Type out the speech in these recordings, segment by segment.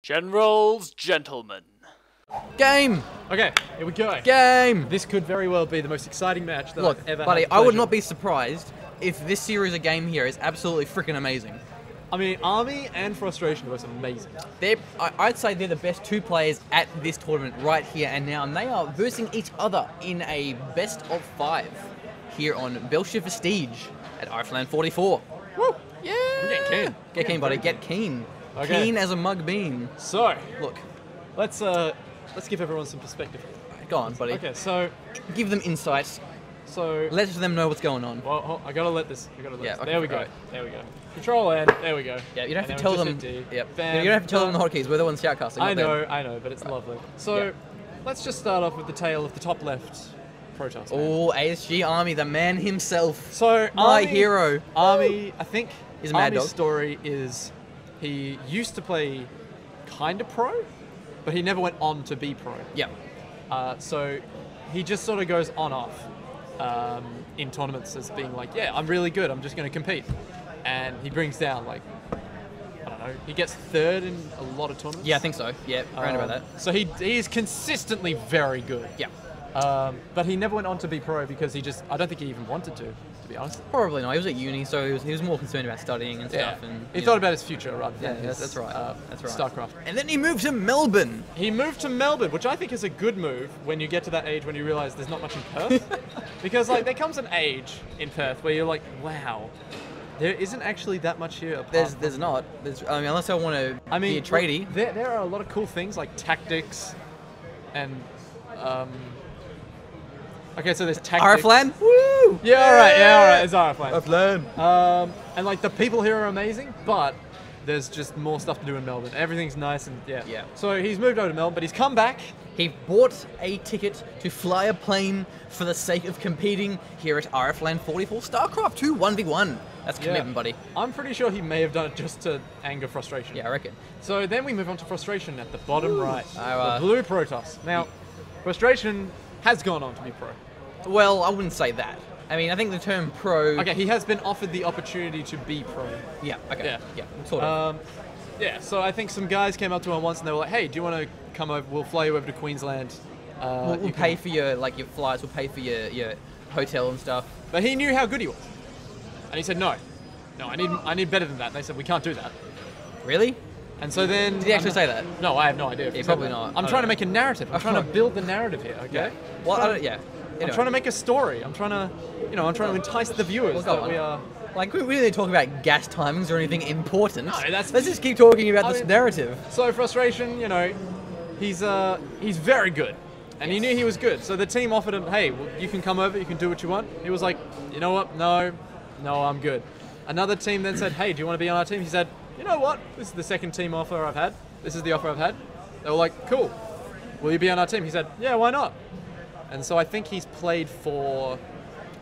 Generals, gentlemen. Game! Okay, here we go. Game! This could very well be the most exciting match that Look, I've ever buddy, had. I would not be surprised if this series of game here is absolutely freaking amazing. I mean, Armi and Frustration was amazing. I'd say they're the best two players at this tournament right here and now, and they are versing each other in a best of 5 here on Belshire Vestige at RFlan 44. Woo! Yeah! I'm getting keen. Get keen, buddy. Get keen. Okay. Keen as a mug bean. So, Look, let's give everyone some perspective. go on, buddy. Okay, so Give them insights. So let them know what's going on. Well, I gotta let this. Okay, there we go. right. There we go. Control N. There we go. Yeah, you don't have And to then tell we them. just hit D. Yep. Bam, You don't have to tell them the hotkeys. We're the ones shoutcasting. I know, but it's lovely. So, Yeah. let's just start off with the tale of the top left Protoss. Oh, AsGArmi, the man himself. So My Armi, hero. Armi, I think He's a mad Armi's dog. story is he used to play kind of pro, but he never went on to be pro. Yeah. So he just sort of goes on off in tournaments as being like, yeah, I'm really good. I'm just going to compete, and he brings down like, I don't know, he gets third in a lot of tournaments. Yeah, I think so. Yeah, around about that. So he is consistently very good. Yeah. But he never went on to be pro because I don't think he even wanted to be honest. Probably not. He was at uni, so he was more concerned about studying and stuff. Yeah. And He you thought know. about his future rather than Yeah, his, that's right. That's right. StarCraft. And then he moved to Melbourne. He moved to Melbourne, which I think is a good move when you get to that age when you realise there's not much in Perth. Because like there comes an age in Perth where you're like, wow, there isn't actually that much here. There's not. I mean, unless I want to be a tradie. look, there are a lot of cool things like tactics and okay, so there's tactics. RFlan? Woo! Yeah, all right, it's RFlan. RFlan. And like the people here are amazing, but there's just more stuff to do in Melbourne. Everything's nice and yeah. Yeah. So he's moved over to Melbourne, but he's come back. He bought a ticket to fly a plane for the sake of competing here at RFlan 44 StarCraft II 1v1. That's commitment, buddy. I'm pretty sure he may have done it just to anger Frustration. Yeah, I reckon. So then we move on to Frustration at the bottom right. Oh, the blue Protoss. Now, Frustration has gone on to be pro. Well, I wouldn't say that. I mean, I think the term pro... Okay, he has been offered the opportunity to be pro. Yeah, okay. Yeah. Yeah, sort of. Yeah, so I think some guys came up to him once and they were like, hey, do you want to come over? We'll fly you over to Queensland. We'll pay for your flights, we'll pay for your hotel and stuff. But he knew how good he was. And he said, no, I need better than that. And they said, we can't do that. Really? And so then... Did he actually say that? No, I have no idea. Yeah, probably not. I'm trying to make a narrative. I'm trying to build the narrative here, okay? Well, I don't... Yeah. I'm trying to make a story. I'm trying to, entice the viewers that we are... Like, we didn't talk about gas timings or anything important. No, Let's just keep talking about this narrative. So Frustration, he's very good. And he knew he was good. So the team offered him, hey, well, you can come over, you can do what you want. He was like, you know what? No, I'm good. Another team then said, hey, do you want to be on our team? He said, you know what? This is the second team offer I've had. This is the offer I've had. They were like, cool. Will you be on our team? He said, yeah, why not? And so I think he's played for...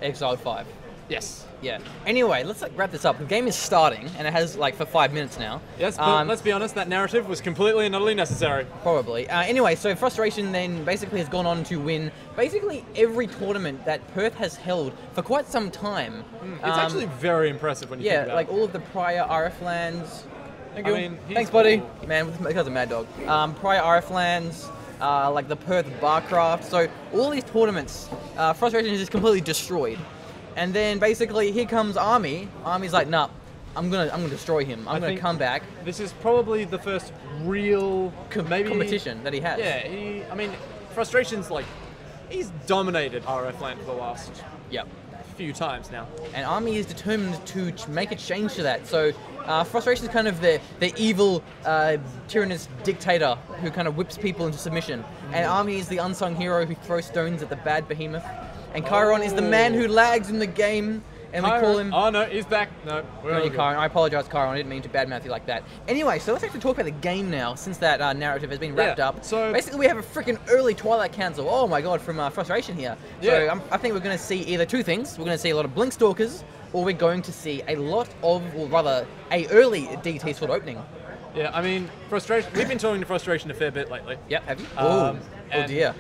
Exile 5. Yes. Yeah. Anyway, let's wrap this up. The game is starting, and it has for 5 minutes now. Yes, but let's be honest, that narrative was completely and utterly necessary. Probably. Anyway, so Frustration then basically has gone on to win basically every tournament that Perth has held for quite some time. It's actually very impressive when you think about it. like all of the prior RFlans. Thank you. I mean, Thanks, buddy. Man, this guy's a mad dog. Prior RFlans, like the Perth Barcraft. So all these tournaments, Frustration is just completely destroyed. And then basically here comes Armi. Armi's like, nah, I'm gonna destroy him. I'm gonna come back. This is probably the first real competition that he has. Yeah, Frustration's he's dominated RFlan for the last few times now. And Armi is determined to make a change to that. So Frustration is kind of the evil, tyrannous dictator who kind of whips people into submission. And Armi is the unsung hero who throws stones at the bad behemoth. And Chiron is the man who lags in the game, and Chiron. we call him... Oh no, he's back. No, we're No, all good. Chiron. I apologise, Chiron. I didn't mean to badmouth you like that. Anyway, so let's actually talk about the game now, since that narrative has been wrapped up. So basically, we have a freaking early Twilight Council. Oh my god, from Frustration here. Yeah. So I think we're going to see either two things. We're going to see a lot of Blink Stalkers, or we're going to see a lot of, or rather, a early DT sort of opening. Yeah, I mean, Frustration. We've been talking to Frustration a fair bit lately. Yep, have you? Oh dear.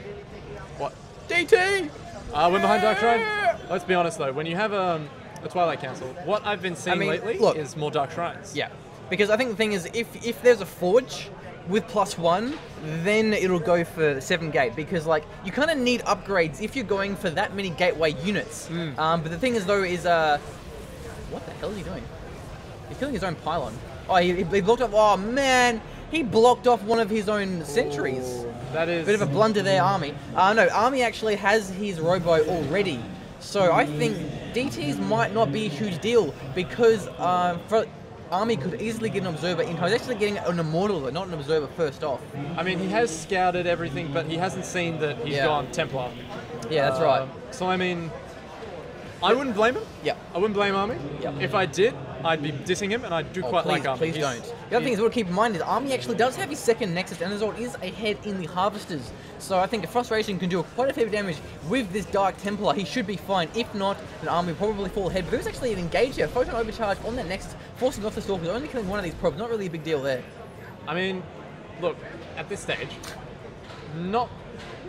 What? DT! We're behind Dark Shrine. Let's be honest though, when you have a Twilight Council, what I've been seeing lately is more Dark Shrines. Yeah, because I think the thing is, if there's a forge with +1, then it'll go for 7 gate, because like you kind of need upgrades if you're going for that many gateway units. But the thing is though is what the hell is he doing? He's killing his own pylon. Oh, he blocked off. Oh man, he blocked off one of his own sentries. Ooh, that is bit of a blunder there, Armi. No, Armi actually has his robo already, so I think DTs might not be a huge deal, because Armi could easily get an observer in time. He's actually getting an immortal, though, not an observer first off. I mean, he has scouted everything, but he hasn't seen that he's gone Templar. Yeah, that's right. So I mean, I wouldn't blame him. Yeah. I wouldn't blame Armi. Yeah. If I did, I'd be dissing him, and I do quite like Armi. Please don't. The other thing is, what to keep in mind is Armi actually does have his second Nexus, and result is ahead in the Harvesters. So I think if Frustration can do quite a fair bit of damage with this Dark Templar, he should be fine. If not, then Armi will probably fall ahead. But there's actually an engage here. Photon Overcharge on that Nexus, forcing off the Stalkers, only killing one of these probes. Not really a big deal there. I mean, look, at this stage, not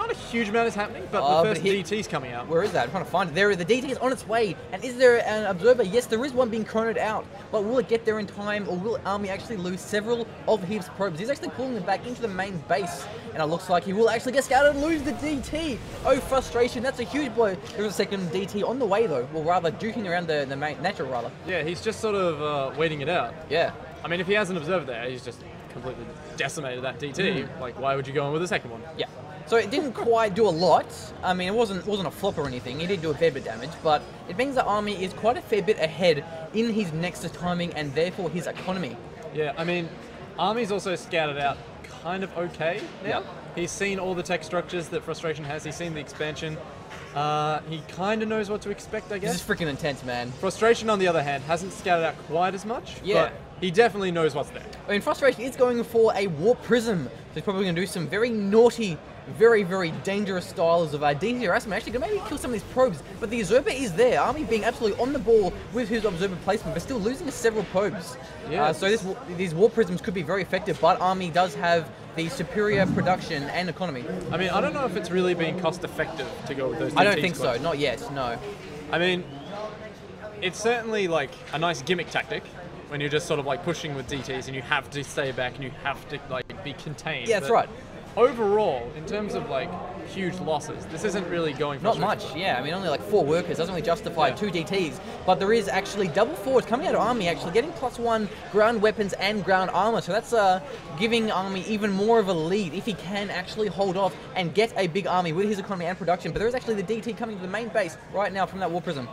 a huge amount is happening, but the first DT's coming out. Where is that? I'm trying to find it. The DT is on its way. And is there an observer? Yes, there is one being chronoed out. But will it get there in time, or will Armi actually lose several of his probes? He's actually pulling them back into the main base, and it looks like he will actually get scouted and lose the DT. Oh, Frustration. That's a huge blow. There's a second DT on the way, though. Well, rather, duking around the main natural, rather. Yeah, he's just sort of waiting it out. Yeah. I mean, if he has an observer there, he's just completely decimated that DT. Like, why would you go in with a second one? Yeah. So it didn't quite do a lot. I mean, it wasn't a flop or anything. He did do a fair bit of damage, but it means that Armi is quite a fair bit ahead in his Nexus timing and therefore his economy. Yeah, I mean, Armi's also scouted out kind of okay now. Yeah. He's seen all the tech structures that Frustration has. He's seen the expansion. He kind of knows what to expect, I guess. This is freaking intense, man. Frustration, on the other hand, hasn't scouted out quite as much. Yeah. But he definitely knows what's there. I mean, Frustration is going for a Warp Prism. So he's probably going to do some very naughty, very, very dangerous styles of DT harassment. Actually, going to maybe kill some of these probes. But the Observer is there. Armi being absolutely on the ball with his Observer placement, but still losing several probes. Yeah. So these Warp Prisms could be very effective, but Armi does have the superior production and economy. I mean, I don't know if it's really been cost effective to go with those DTs. I don't think so. Not yet, no. I mean, it's certainly like a nice gimmick tactic when you're just sort of like pushing with DTs and you have to stay back and you have to like be contained. Yeah, that's but right. Overall, in terms of like huge losses, this isn't really going for Not much, yeah. I mean, only like 4 workers doesn't really justify 2 DTs. But there is actually double forwards coming out of Armi, actually getting +1 ground weapons and ground armor. So that's giving Armi even more of a lead if he can actually hold off and get a big army with his economy and production. But there is actually the DT coming to the main base right now from that War Prism.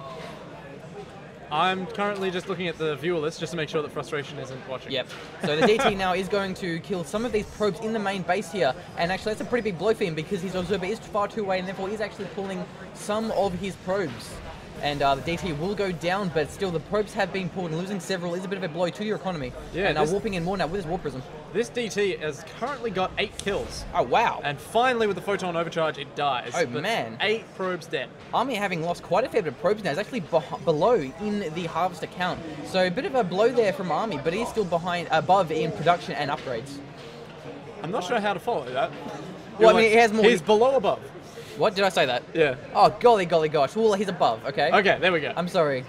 I'm currently just looking at the viewer list just to make sure that Frustration isn't watching. Yep. So the DT now is going to kill some of these probes in the main base here, and actually that's a pretty big blow for him because his Observer is far too away, and therefore he's actually pulling some of his probes. And the DT will go down, but still the probes have been pulled, and losing several is a bit of a blow to your economy. Yeah, and warping in more now with his War Prism. This DT has currently got 8 kills. Oh, wow. And finally with the Photon Overcharge, it dies. Oh, but man. 8 probes dead. Armi, having lost quite a fair bit of probes now, is actually below in the Harvester count. So a bit of a blow there from Armi, but he's still above in production and upgrades. I'm not sure how to follow that. Well, I mean, he has more... He's below above. What? Did I say that? Yeah. Oh, golly gosh. Well, he's above, okay? Okay, there we go. I'm sorry.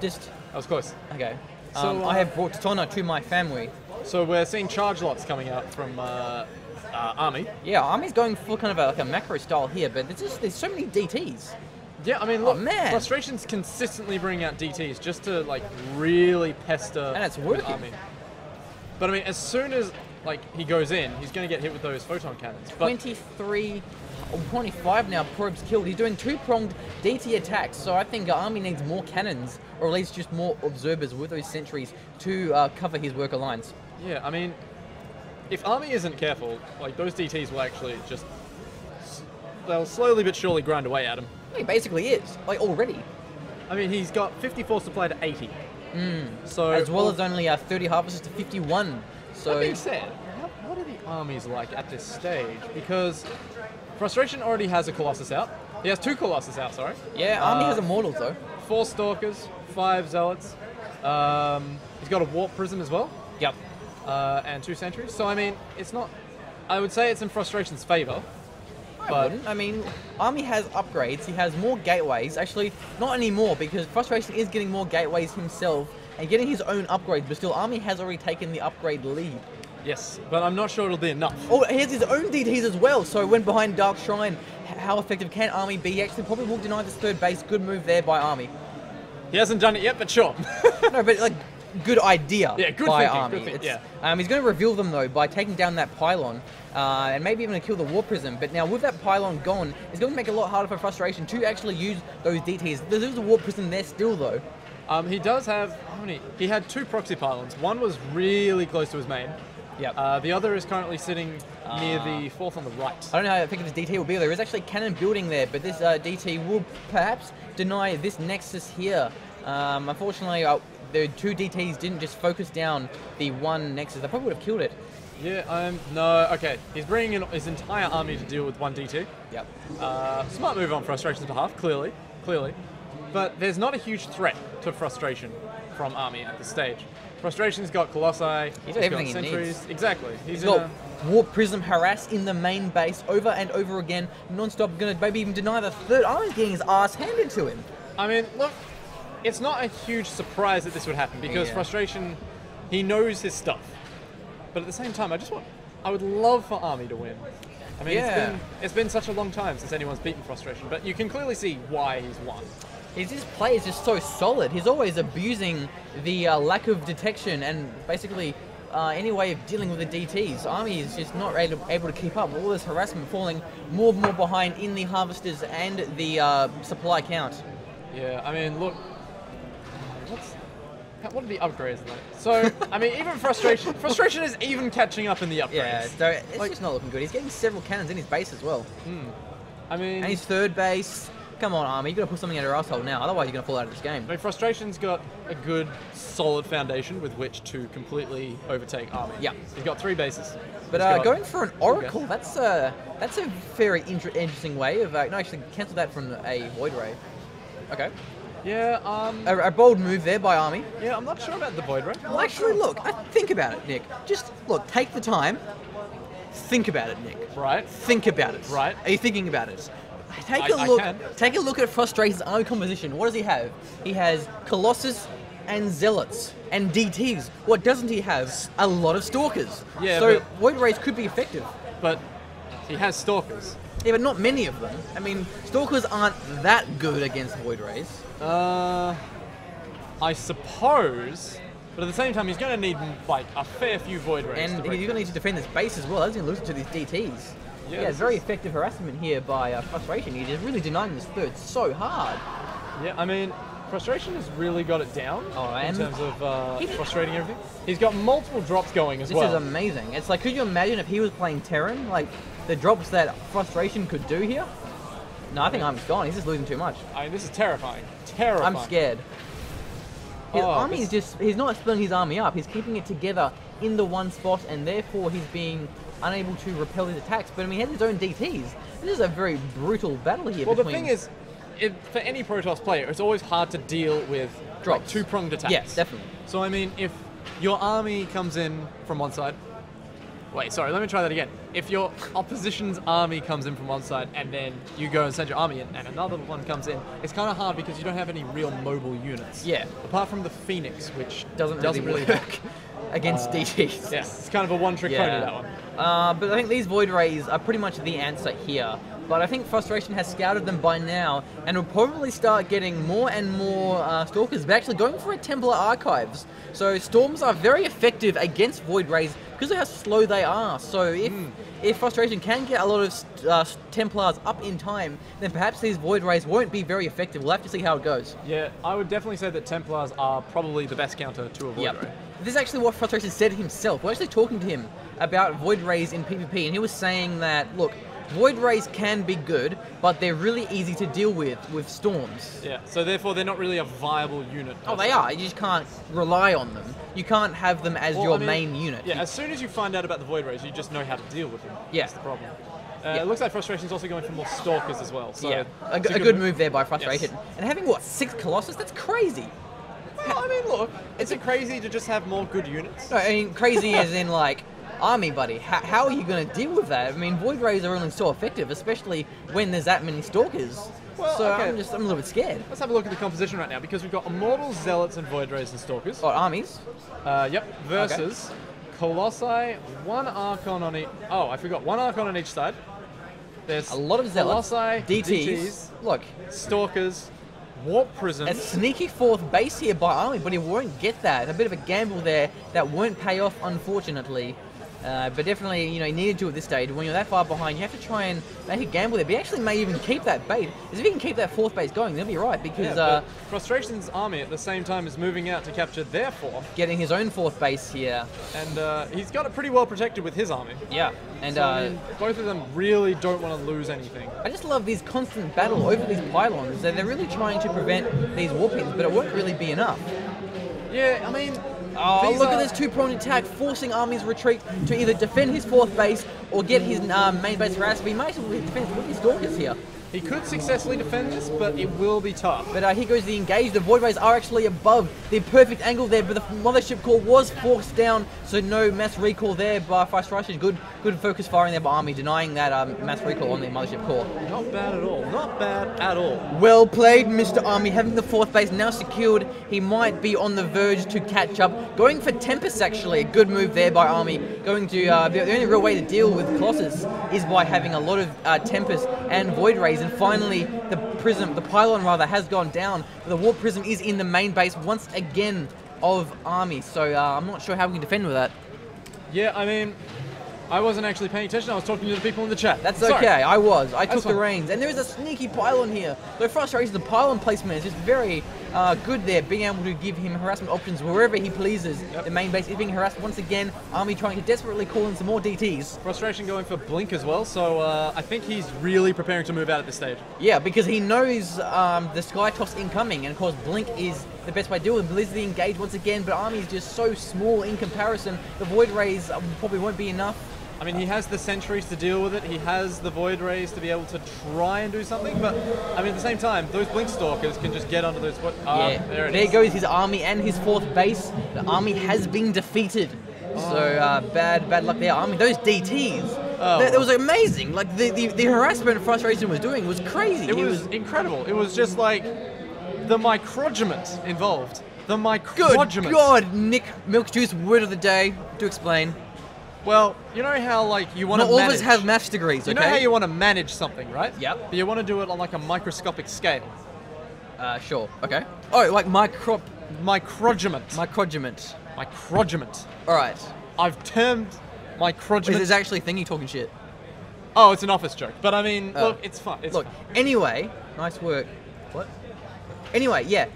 Just... That was close. Okay. So, I have brought Tona to my family. So we're seeing charge lots coming out from Armi. Yeah, Armi's going for kind of like a macro style here, but there's so many DTs. Yeah, I mean, look, man. Frustration's consistently bringing out DTs just to, like, really pester And it's working. Armi. But, I mean, as soon as, like, he goes in, he's going to get hit with those photon cannons. But 25 now probes killed. He's doing 2-pronged DT attacks, so I think Armi needs more cannons, or at least just more observers with those sentries to cover his worker lines. yeah, I mean, if Armi isn't careful, like, those DTs will actually just... They'll slowly but surely grind away at him. He basically is, like, already. I mean, he's got 54 supply to 80. So As well as only 30 harvesters to 51. So that being said, what are the armies like at this stage? Because Frustration already has a Colossus out. He has 2 Colossus out, sorry. yeah, Armi has immortals though. 4 Stalkers, 5 Zealots. He's got a Warp Prism as well. Yep. And 2 Sentries. So, I mean, it's not... I would say it's in Frustration's favour. I wouldn't. I mean, Armi has upgrades. He has more gateways. Actually, not anymore, because Frustration is getting more gateways himself and getting his own upgrades. But still, Armi has already taken the upgrade lead. Yes, but I'm not sure it'll be enough. Oh, he has his own DTs as well. So when behind Dark Shrine, how effective can Armi be? He actually probably will deny this third base. Good move there by Armi. He hasn't done it yet, but sure. No, but like, good idea good by thinking, Armi. good thinking, He's going to reveal them though by taking down that pylon and maybe even kill the War Prism. But now with that pylon gone, it's going to make it a lot harder for Frustration to actually use those DTs. There's a War Prism there still though. He does have, how many? He had 2 proxy pylons. One was really close to his main. Yep. The other is currently sitting near the 4th on the right. I don't know how effective this DT will be. There is actually cannon building there, but this DT will perhaps deny this Nexus here. Unfortunately, the 2 DTs didn't just focus down the one Nexus. They probably would have killed it. Yeah, no, okay. He's bringing in his entire army to deal with 1 DT. Yep. Smart move on Frustration's behalf, clearly. But there's not a huge threat to Frustration from Armi at this stage. Frustration's got Colossi, He's got everything got he Sentries. needs. Exactly. He's got Warp Prism harass in the main base over and over again, non-stop, gonna maybe even deny the third. Armi's getting his ass handed to him. I mean, look, it's not a huge surprise that this would happen because Frustration, he knows his stuff. But at the same time, I would love for Armi to win. I mean, it's been such a long time since anyone's beaten Frustration, but you can clearly see why he's won. His play is just so solid. He's always abusing the lack of detection and basically any way of dealing with the DTs. Armi is just not able to keep up with all this harassment, falling more and more behind in the harvesters and the supply count. Yeah, I mean, look, what are the upgrades like? So, I mean, even Frustration is even catching up in the upgrades. Yeah, so it's just not looking good. He's getting several cannons in his base as well. I mean, and his third base. Come on, Armi, you got to put something in your asshole now. Otherwise, you're going to fall out of this game. I mean, Frustration's got a good, solid foundation with which to completely overtake Armi. Yeah, he's got 3 bases. But going for an Oracle, that's a very interesting way of. No, actually, cancel that from a Void Ray. Okay. Yeah. A bold move there by Armi. Yeah, I'm not sure about the Void Ray. Well, actually, look, think about it, Nick. Just look, take the time. Think about it, Nick. Right. Think about it. Right. Are you thinking about it? Take a look at Frustration's army composition. What does he have? He has Colossus and Zealots and DTs. What doesn't he have? A lot of Stalkers. Yeah, so Void Rays could be effective. But he has Stalkers. Yeah, but not many of them. I mean, Stalkers aren't that good against Void Rays. I suppose. But at the same time, he's going to need like a fair few Void Rays. And he's going to need to defend this base as well. He's going to lose to these DTs. Yeah, very effective harassment here by Frustration. He's just really denying this third so hard. Yeah, I mean, Frustration has really got it down in terms of frustrating everything. He's got multiple drops going as well. This is amazing. It's like, could you imagine if he was playing Terran? Like, the drops that Frustration could do here? No, I think Armi's gone. He's just losing too much. I mean, this is terrifying. Terrifying. I'm scared. His army is just, he's not splitting his army up. He's keeping it together in the one spot, and therefore he's being unable to repel his attacks. But I mean, he has his own DTs. This is a very brutal battle here. Well, the thing is, for any Protoss player, it's always hard to deal with like, 2-pronged attacks. Yes, definitely. So I mean, if your army comes in from one side, let me try that again. If your opposition's army comes in from one side and then you go and send your army in and another one comes in, it's kind of hard because you don't have any real mobile units. Yeah. Apart from the Phoenix, which doesn't really work against DTs. Yeah, it's kind of a one-trick pony, that one. But I think these Void Rays are pretty much the answer here. But I think Frustration has scouted them by now and will probably start getting more and more Stalkers, but actually going for a Templar Archives. So Storms are very effective against Void Rays because of how slow they are. So if Frustration can get a lot of Templars up in time, then perhaps these Void Rays won't be very effective. We'll have to see how it goes. Yeah, I would definitely say that Templars are probably the best counter to a Void Ray. This is actually what Frustration said himself. We're actually talking to him about Void Rays in PvP, and he was saying that, look, Void Rays can be good, but they're really easy to deal with Storms. Yeah, so therefore they're not really a viable unit. Oh, they are. You just can't rely on them. You can't have them as your main unit. Yeah, as soon as you find out about the Void Rays, you just know how to deal with them. Yeah. That's the problem. It looks like Frustration's also going for more Stalkers as well. So yeah, a good move there by Frustration. Yes. And having, 6 Colossus? That's crazy. Well, I mean, look, is it crazy to just have more good units? No, I mean, crazy as in, like, Army, buddy. How are you going to deal with that? I mean, Void Rays are only so effective, especially when there's that many Stalkers. Well, so okay. I'm a little bit scared. Let's have a look at the composition right now, because we've got Immortals, Zealots, and Void Rays and Stalkers. Oh, armies? Yep. Versus Colossi, one Archon on each. Oh, I forgot. One Archon on each side. There's A lot of Zealots, Colossi, DTs. Look, Stalkers, Warp Prisms. a sneaky fourth base here by Army, but he won't get that. A bit of a gamble there that won't pay off, unfortunately. But definitely, you know, he needed to at this stage. When you're that far behind, you have to try and make a gamble there. But he actually may even keep that bait. As if he can keep that fourth base going, they'll be right. Because but Frustration's army at the same time is moving out to capture their fourth. getting his own fourth base here. And he's got it pretty well protected with his army. Yeah. And So, I mean, both of them really don't want to lose anything. I just love these constant battle over these pylons. They're really trying to prevent these warpings, but it won't really be enough. Yeah, I mean... Oh, these look are- at this two-pronged attack, forcing Army's retreat to either defend his fourth base or get his main base harassed. But he might as well defend with his Stalkers here. He could successfully defend this, but it will be tough. But here goes the engage. The Void Rays are actually above the perfect angle there, but the Mothership Core was forced down, so no mass recall there by Frustration. Good focus firing there by Army, denying that mass recall on the Mothership Core. Not bad at all. Not bad at all. Well played, Mr. Army. Having the fourth base now secured, he might be on the verge to catch up. Going for Tempest, actually, a good move there by Army. Going to the only real way to deal with Colossus is by having a lot of Tempest and Void Rays. And finally, the pylon rather, has gone down. The Warp Prism is in the main base once again of Army. So I'm not sure how we can defend with that. Yeah, I mean, I wasn't actually paying attention. I was talking to the people in the chat. That's Sorry. okay. I took the fine. reins. And there is a sneaky pylon here. So Frustration, the pylon placement is just very good there, being able to give him harassment options wherever he pleases. Yep. The main base is being harassed once again. Army trying to desperately call in some more DTs. Frustration going for Blink as well, so I think he's really preparing to move out at this stage. Yeah, because he knows the Sky Toss incoming, and of course Blink is the best way to deal with him. Blizz the engage once again, but Army is just so small in comparison. The Void Rays probably won't be enough. I mean, he has the sentries to deal with it. He has the Void Rays to be able to try and do something. But, I mean, at the same time, those Blink Stalkers can just get onto those... Yeah, there it there is. goes his army and his fourth base. The army has been defeated. So, bad luck there. Army, those DTs, that was amazing. Like, the harassment Frustration was doing was crazy. It was incredible. It was just like the microregiment involved. The Good microregiment. God, Nick Milk Juice, word of the day. Do explain. Well, you know how, like, you want Not to all manage... of us have maths degrees, okay? You know how you want to manage something, right? Yep. But you want to do it on, like, a microscopic scale. Sure. Okay. Oh, like Microregiment. microregiment. Microregiment. All right. I've termed microregiment... Is this actually a thing? You talking shit? Oh, it's an office joke. But, I mean, Oh. look, it's fun. It's Look, fun. anyway, nice work. What? Anyway, yeah,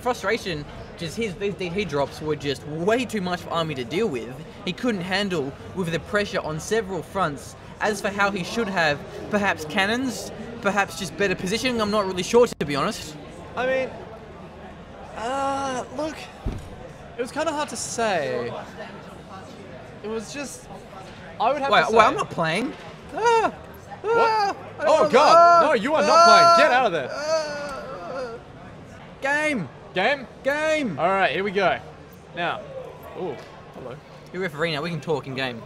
Frustration, just his DT drops were just way too much for Army to deal with. He couldn't handle with the pressure on several fronts. As for how he should have, perhaps cannons, perhaps just better positioning, I'm not really sure, to be honest. I mean, look, it was kind of hard to say. It was just, I would have to say. Wait, I'm not playing. What? I don't Oh wanna- God! No, you are not playing. Get out of there. Game! Game. All right, here we go. Now, oh, hello. You're referee now, we can talk in game.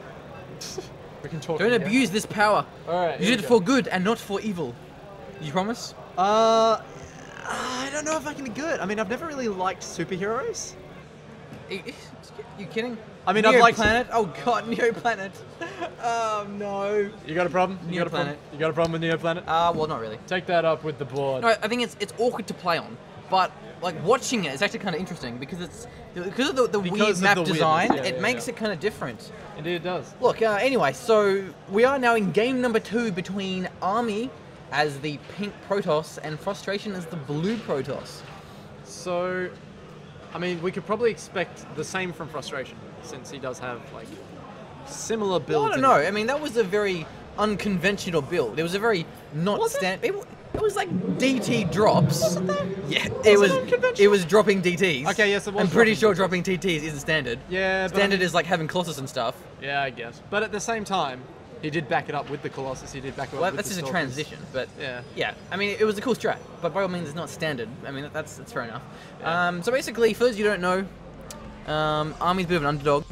We can talk. Don't in here. abuse this power. All right. Use here it we for good and not for evil. You promise? go. I don't know if I can be good. I mean, I've never really liked superheroes. You kidding? I mean, I've liked- Planet. Oh God, Neo Planet. Oh no. You got a problem? You got a problem? Neoplanet. You got a problem with Neoplanet? Well, not really. Take that up with the board. No, I think it's awkward to play on, but like watching it is actually kind of interesting because of the Because weird of map the design. weirdness, yeah, It yeah, makes yeah. it kind of different. Indeed, it does. Look, anyway, so we are now in game number 2 between Army as the pink Protoss and Frustration as the blue Protoss. So, I mean, we could probably expect the same from Frustration, since he does have, like, similar builds. Well, I don't in know. it. I mean, that was a very unconventional build. It was a very not Was it? standard. It was like DT drops. Wasn't there? Yeah, Was it it was. unconventional? It was dropping DTs. Okay, yes, it was I'm pretty dropping sure dropping TTs isn't standard. Yeah, but I Standard mean- is like having Colossus and stuff. Yeah, I guess. But at the same time, he did back it up with the Colossus, he did back it up Well, with that's the just a Stalkers. transition, but Yeah. I mean, it was a cool strat, but by all means, it's not standard. I mean, that's fair enough. Yeah. So basically, for those you don't know, Army's a bit of an underdog.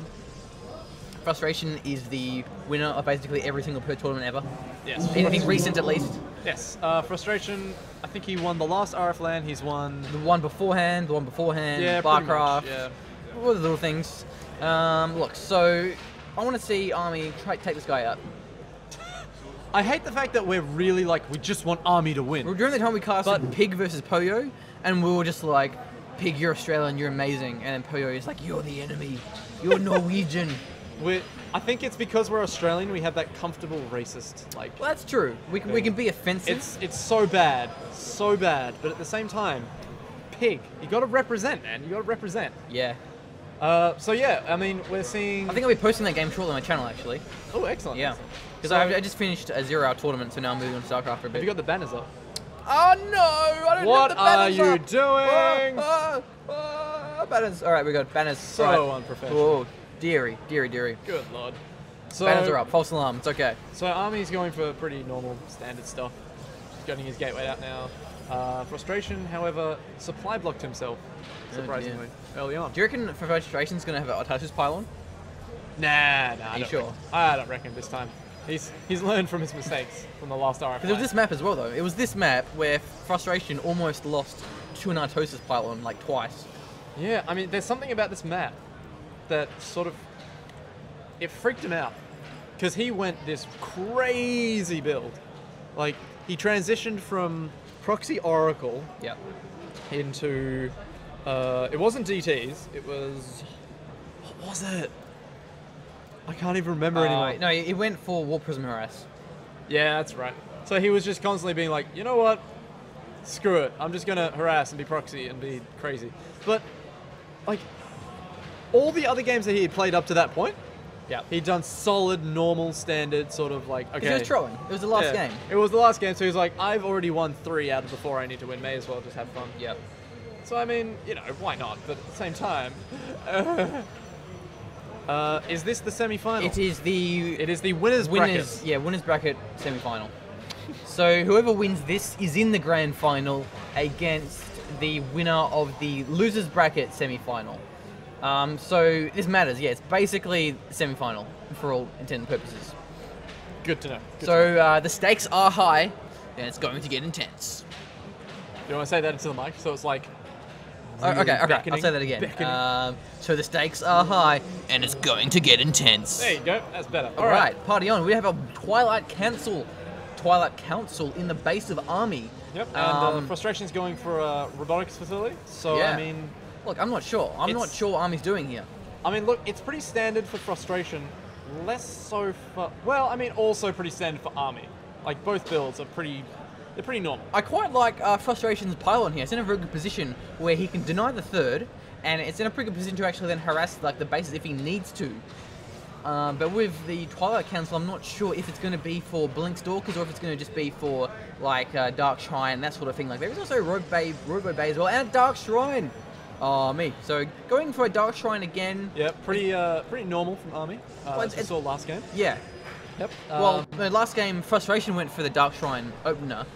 Frustration is the winner of basically every single Perth tournament ever. Yes. Anything recent, at least. Yes. Frustration, I think he won the last RFlan, he's won... The one beforehand, Yeah, pretty much, Barcraft. yeah. all the little things. Look, so I want to see Army try to take this guy out. I hate the fact that we're really like, we just want Army to win. During the time we casted Pig versus Poyo, and we were just like, Pig, you're Australian, you're amazing. And then Poyo is like, you're the enemy. You're Norwegian. I think it's because we're Australian, we have that comfortable racist, like... Well, that's true. We can be offensive. It's so bad. So bad. But at the same time, Pig, you gotta represent, man. You gotta represent. Yeah. So yeah, I mean, we're seeing... I think I'll be posting that game shortly on my channel, actually. Oh, excellent. Yeah. Because I just finished a 0-hour tournament, so now I'm moving on to StarCraft for a bit. Have you got the banners up? Oh no! I don't What have the banners are you up. doing? Banners. Alright, we got banners. So right. unprofessional. Oh, dearie. Good lord. So, Banners are up. False alarm. It's okay. So Army's going for pretty normal, standard stuff. He's getting his gateway out now. Frustration, however, supply blocked himself, surprisingly, early on. Do you reckon Frustration's going to have an Audacious pylon? Nah, I you don't sure? reckon. I don't reckon this time. He's learned from his mistakes from the last RFlan. Because it was this map as well, though. It was this map where Frustration almost lost to an Artosis pylon, like, twice. Yeah, I mean, there's something about this map that sort of... It freaked him out. Because he went this crazy build. Like, he transitioned from Proxy Oracle Yep. into... it wasn't DTs, it was... What was it? I can't even remember anymore. No, he went for War Prism Harass. Yeah, that's right. So he was just constantly being like, you know what? Screw it. I'm just going to harass and be proxy and be crazy. But, like, all the other games that he had played up to that point, Yeah. he'd done solid, normal, standard sort of like, okay. He was trolling. It was the last game. It was the last game, so he was like, I've already won 3 out of the 4 I need to win. May as well just have fun. Yep. So, I mean, you know, why not? But at the same time... is this the semi-final? It is the winners bracket. Yeah, winners bracket semi-final. So whoever wins this is in the grand final against the winner of the losers bracket semi-final. So this matters. Yeah, it's basically semi-final for all intents and purposes. Good to know. So the stakes are high, and it's going to get intense. You want to say that into the mic? So it's like... Okay, I'll beckoning, say that again. beckoning. So the stakes are high, and it's going to get intense. There you go. That's better. All right, party on. We have a Twilight Council in the base of Army. Yep, and Frustration's going for a robotics facility. So, Yeah. I mean... Look, I'm not sure. I'm not sure what Army's doing here. I mean, look, it's pretty standard for Frustration. Less so for... Well, I mean, also pretty standard for Army. Like, both builds are pretty... They're pretty normal. I quite like Frustration's pylon here. It's in a very good position where he can deny the third, and it's in a pretty good position to actually then harass like the bases if he needs to. But with the Twilight Council, I'm not sure if it's going to be for Blink Stalkers or if it's going to just be for like Dark Shrine, that sort of thing. Like there is also Robo Bay as well, and a Dark Shrine. Oh, me. So going for a Dark Shrine again. Yeah, pretty normal from Army. As we saw last game. Yeah. Yep. Well, the last game, Frustration went for the Dark Shrine opener.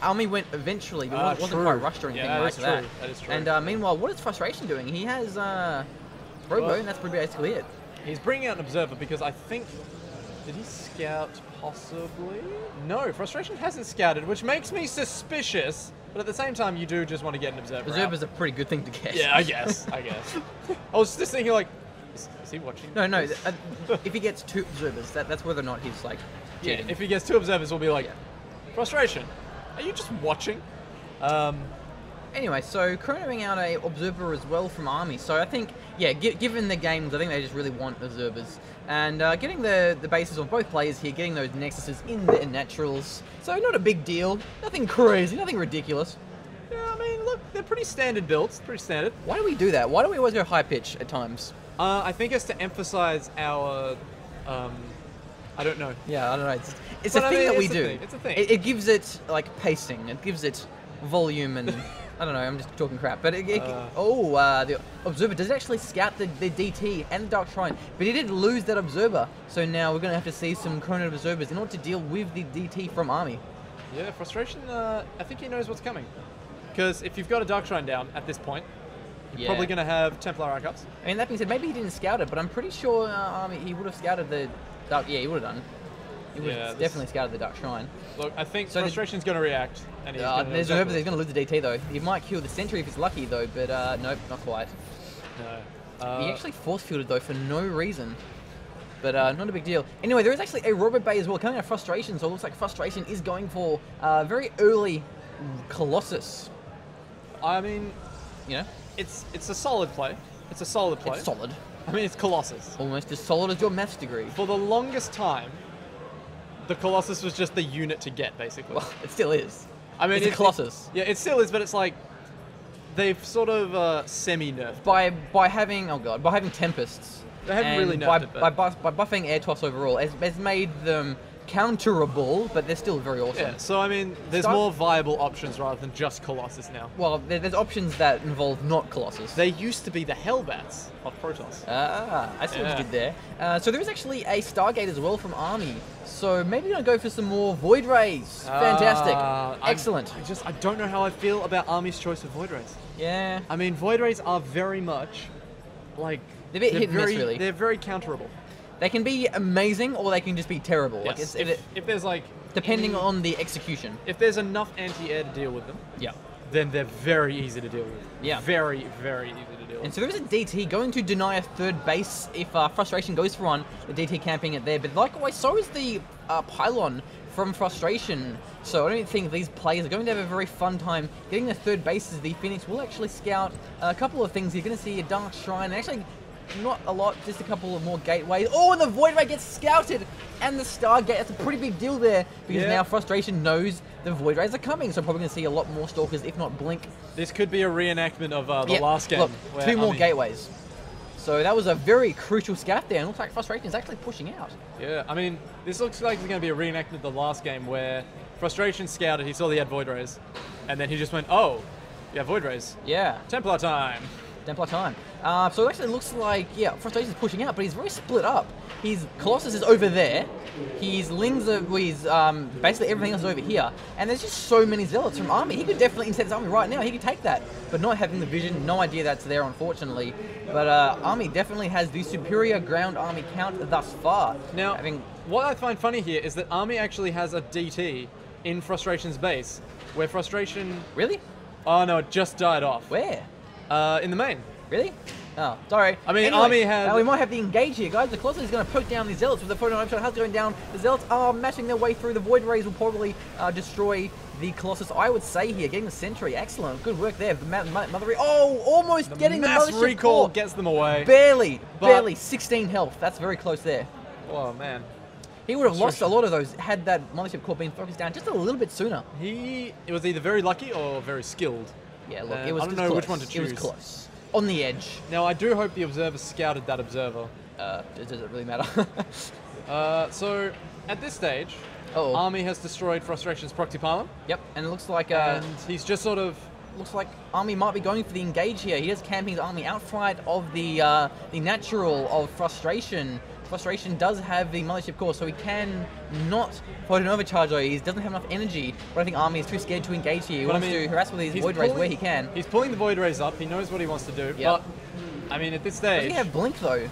Army went eventually, but it wasn't quite rushed or anything like that. That is true. And meanwhile, what is Frustration doing? He has Robo, and that's pretty basically it. He's bringing out an observer because I think... Did he scout possibly? No, Frustration hasn't scouted, which makes me suspicious. But at the same time, you do just want to get an observer Observer's a pretty good thing to get. Yeah, I guess. I was just thinking like, is he watching? No. If he gets 2 observers, that's whether or not he's like cheating. Yeah, if he gets 2 observers, we'll be like, Frustration, are you just watching? Anyway, so chronoing out a observer as well from Army. So I think, yeah, given the games, I think they just really want observers. And getting the bases on both players here, getting those nexuses in their naturals. So not a big deal. Nothing crazy, nothing ridiculous. Yeah, I mean, look, they're pretty standard builds. Pretty standard. Why do we do that? Why do we always go high pitch at times? I think it's to emphasize our... I don't know. Yeah, I don't know. It's a thing that we do. It's a thing. It gives it, like, pacing. It gives it volume and... I don't know, I'm just talking crap. But the Observer does actually scout the DT and the Dark Shrine, but he did lose that Observer. So now we're going to have to see some chrono Observers in order to deal with the DT from Army. Yeah, Frustration, I think he knows what's coming. Because if you've got a Dark Shrine down at this point, you're probably going to have Templar Archives. I mean, that being said, maybe he didn't scout it, but I'm pretty sure Army, he would have scouted the Dark... Yeah, he would have done. He would have definitely scouted the Dark Shrine. Look, I think Frustration's going to react. And he's going he's going to lose the DT, though. He might kill the Sentry if he's lucky, though, but nope, not quite. No. He actually force fielded though for no reason. But not a big deal. Anyway, there is actually a Robot Bay as well coming out of Frustration, so it looks like Frustration is going for very early Colossus. I mean, You know? it's a solid play. It's a solid play. It's solid. I mean, it's Colossus. Almost as solid as your maths degree. For the longest time, the Colossus was just the unit to get, basically. Well, it still is. I mean, it's a Colossus. Yeah, it still is, but it's like they've sort of semi-nerfed. By having Tempests. They haven't and really nerfed it, but... by buffing Air Toss overall, has made them counterable, but they're still very awesome. Yeah, so I mean, there's more viable options rather than just Colossus now. Well, there's options that involve not Colossus. They used to be the Hellbats of Protoss. I see what you did there. So there is actually a Stargate as well from Army. So maybe you're going to go for some more Void Rays. Fantastic. Excellent. I don't know how I feel about Army's choice of Void Rays. Yeah. I mean, Void Rays are very much like... They're a bit hit and miss, really. They're very counterable. They can be amazing or they can just be terrible. Yes. Like if there's like... Depending on the execution. If there's enough anti-air to deal with them, yeah, then they're very easy to deal with. Yeah. Very, very easy to deal with. And so there is a DT going to deny a third base if Frustration goes for one, the DT camping it there. But likewise, so is the Pylon from Frustration. So I don't think these players are going to have a very fun time getting the third bases. The Phoenix will actually scout a couple of things. You're going to see a Dark Shrine, actually not a lot, just a couple of more gateways. Oh, and the Void Ray gets scouted, and the Stargate. That's a pretty big deal there, because now Frustration knows the Void Rays are coming, so probably going to see a lot more Stalkers, if not Blink. This could be a reenactment of the last game. Look, 2 more gateways. So that was a very crucial scout there, and looks like Frustration is actually pushing out. Yeah, I mean, this looks like it's going to be a reenactment of the last game where Frustration scouted, he saw he had Void Rays, and then he just went, oh, yeah, Void Rays. Yeah. Templar time. Templar time. So it actually looks like, Frustration is pushing out, but he's very split up. His Colossus is over there. His Lings are, basically everything else is over here. And there's just so many Zealots from Army. He could definitely instead his Army right now. He could take that. But not having the vision, no idea that's there, unfortunately. But Army definitely has the superior ground army count thus far. Now, what I find funny here is that Army actually has a DT in Frustration's base, where Frustration... Really? Oh no, it just died off. Where? In the main. Really? Oh, sorry. I mean, anyway, Army has... we might have the engage here, guys. The Colossus is going to poke down the Zealots with the photon option. How's it going down? The Zealots are mashing their way through. The Void Rays will probably destroy the Colossus, I would say here. Getting the Sentry. Excellent. Good work there. The Mother... Oh, almost getting the Mothership recall core. Gets them away. Barely. 16 health. That's very close there. Oh, man. He would have lost a lot of those had that Mothership core been focused down just a little bit sooner. It was either very lucky or very skilled. Yeah, look, it was I don't know which one to choose. It was close. On the edge. Now, I do hope the Observer scouted that Observer. Does it really matter? So, at this stage, Army has destroyed Frustration's Proxy Pylon. Yep, and it looks like... and he's just sort of... Looks like Army might be going for the engage here. He is camping his Army outside of the natural of Frustration. Frustration does have the Mothership core, so he can not put an overcharge though. He doesn't have enough energy, but I think Army is too scared to engage here. He wants to harass with his Void Rays where he can. He's pulling the Void Rays up. He knows what he wants to do. Yep. But, I mean, at this stage... Does he have Blink though?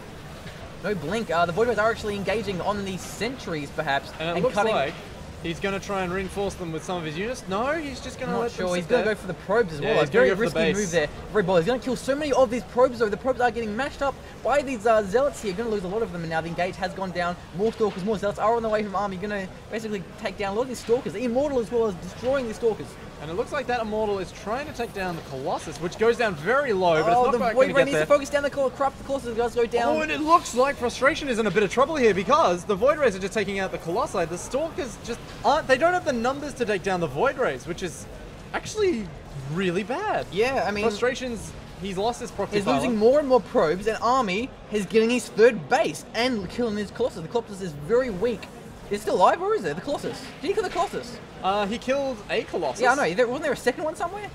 No Blink. The Void Rays are actually engaging on the sentries, perhaps. And it looks like he's going to try and reinforce them with some of his units. No, he's just going to let them sit He's going to go for the probes as well. He's very risky move there. Very bold. He's going to kill so many of these probes though. The probes are getting mashed up by these Zealots here. Going to lose a lot of them, and now the engage has gone down. More Stalkers, more Zealots are on the way from Army. Going to basically take down a lot of these Stalkers. The Immortal as well as destroying the Stalkers. And it looks like that Immortal is trying to take down the Colossus, which goes down very low, but it's not quite going to get needs to focus down the Corrupt. The Colossus does go down. Oh, and it looks like Frustration is in a bit of trouble here because the Void Rays are just taking out the Colossi. The Stalkers just aren't... They don't have the numbers to take down the Void Rays, which is actually really bad. Yeah, I mean... Frustration's... He's lost his proxy He's losing more and more probes, and Army is getting his third base and killing his Colossus. The Colossus is very weak. Is it still alive, or is it? The Colossus. Did he kill the Colossus? He killed a Colossus. Yeah, I know. Wasn't there a second one somewhere?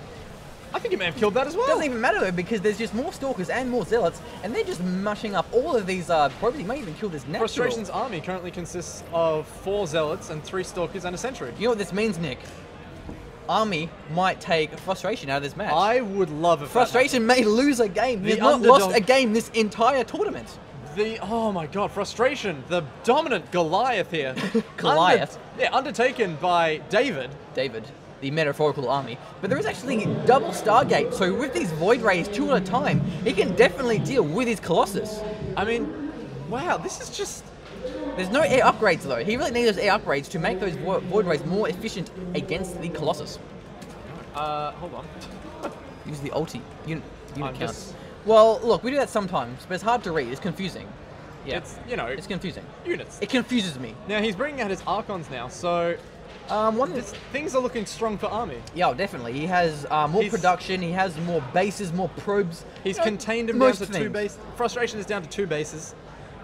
I think he may have killed that as well. Doesn't even matter though, because there's just more Stalkers and more Zealots, and they're just mushing up all of these probes. He may even kill this natural. Frustration's army currently consists of 4 Zealots and 3 Stalkers and a Sentry. You know what this means, Nick? Army might take Frustration out of this match. I would love it. Frustration may lose a game. He's not lost a game this entire tournament. Oh my god, Frustration, the dominant Goliath here. Goliath? Undertaken by David. the metaphorical army. But there is actually double Stargate, so with these Void Rays 2 at a time, he can definitely deal with his Colossus. I mean, wow, this is just... There's no air upgrades though. He really needs those air upgrades to make those Void Rays more efficient against the Colossus. Hold on. Use the ulti. Unit count. Just... Well, look, we do that sometimes, but it's hard to read. It's confusing. Yeah. It's, you know... It's confusing. Units. It confuses me. Now, he's bringing out his Archons now, so... things are looking strong for Army. Yeah, definitely. He has more production, he has more bases, more probes. He's contained him down to 2 bases. Frustration is down to 2 bases,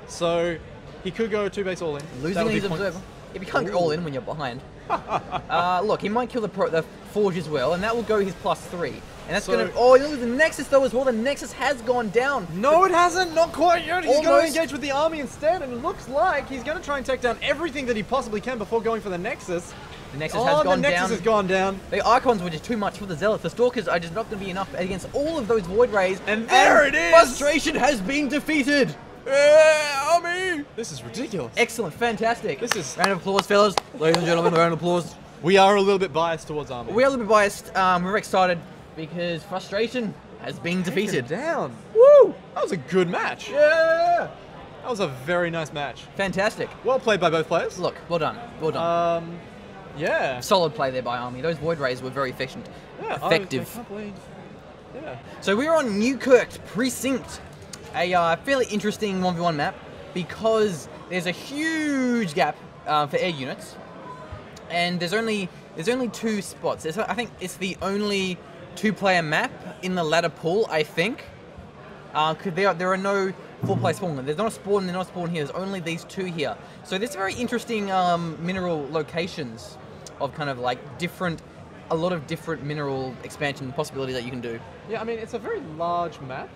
so he could go 2 base all in. Losing his observer. If you can't go all in when you're behind. Look, he might kill the Forge as well, and that will go his +3. And that's going to... Oh, look at the Nexus though as well. The Nexus has gone down. No, it hasn't. Not quite yet. He's Almost. going to engage with the Army instead, and it looks like he's going to try and take down everything that he possibly can before going for the Nexus. The Nexus has gone down. The Nexus has gone down. The Archons were just too much for the Zealots. The Stalkers are just not going to be enough against all of those Void Rays. And there it is! Frustration has been defeated. Army! This is ridiculous. Excellent, fantastic. This is... Round of applause, fellas. Ladies and gentlemen, round of applause. We are a little bit biased towards Army. We are a little bit biased. We're excited because Frustration has been defeated. Down. Woo! That was a good match. Yeah! That was a very nice match. Fantastic. Well played by both players. Look, well done. Well done. Yeah. Solid play there by Army. Those Void Rays were very efficient. Yeah, effective. I can't believe... Yeah. So we're on Newkirk Precinct. A fairly interesting 1v1 map because there's a huge gap for air units. And there's only 2 spots. I think it's the only 2-player map in the ladder pool, I think. Cause there are no 4-player spawn. There's not a spawn, they're not a spawn here. There's only these 2 here. So there's very interesting mineral locations of kind of like a lot of different mineral expansion possibilities that you can do. Yeah, I mean, it's a very large map.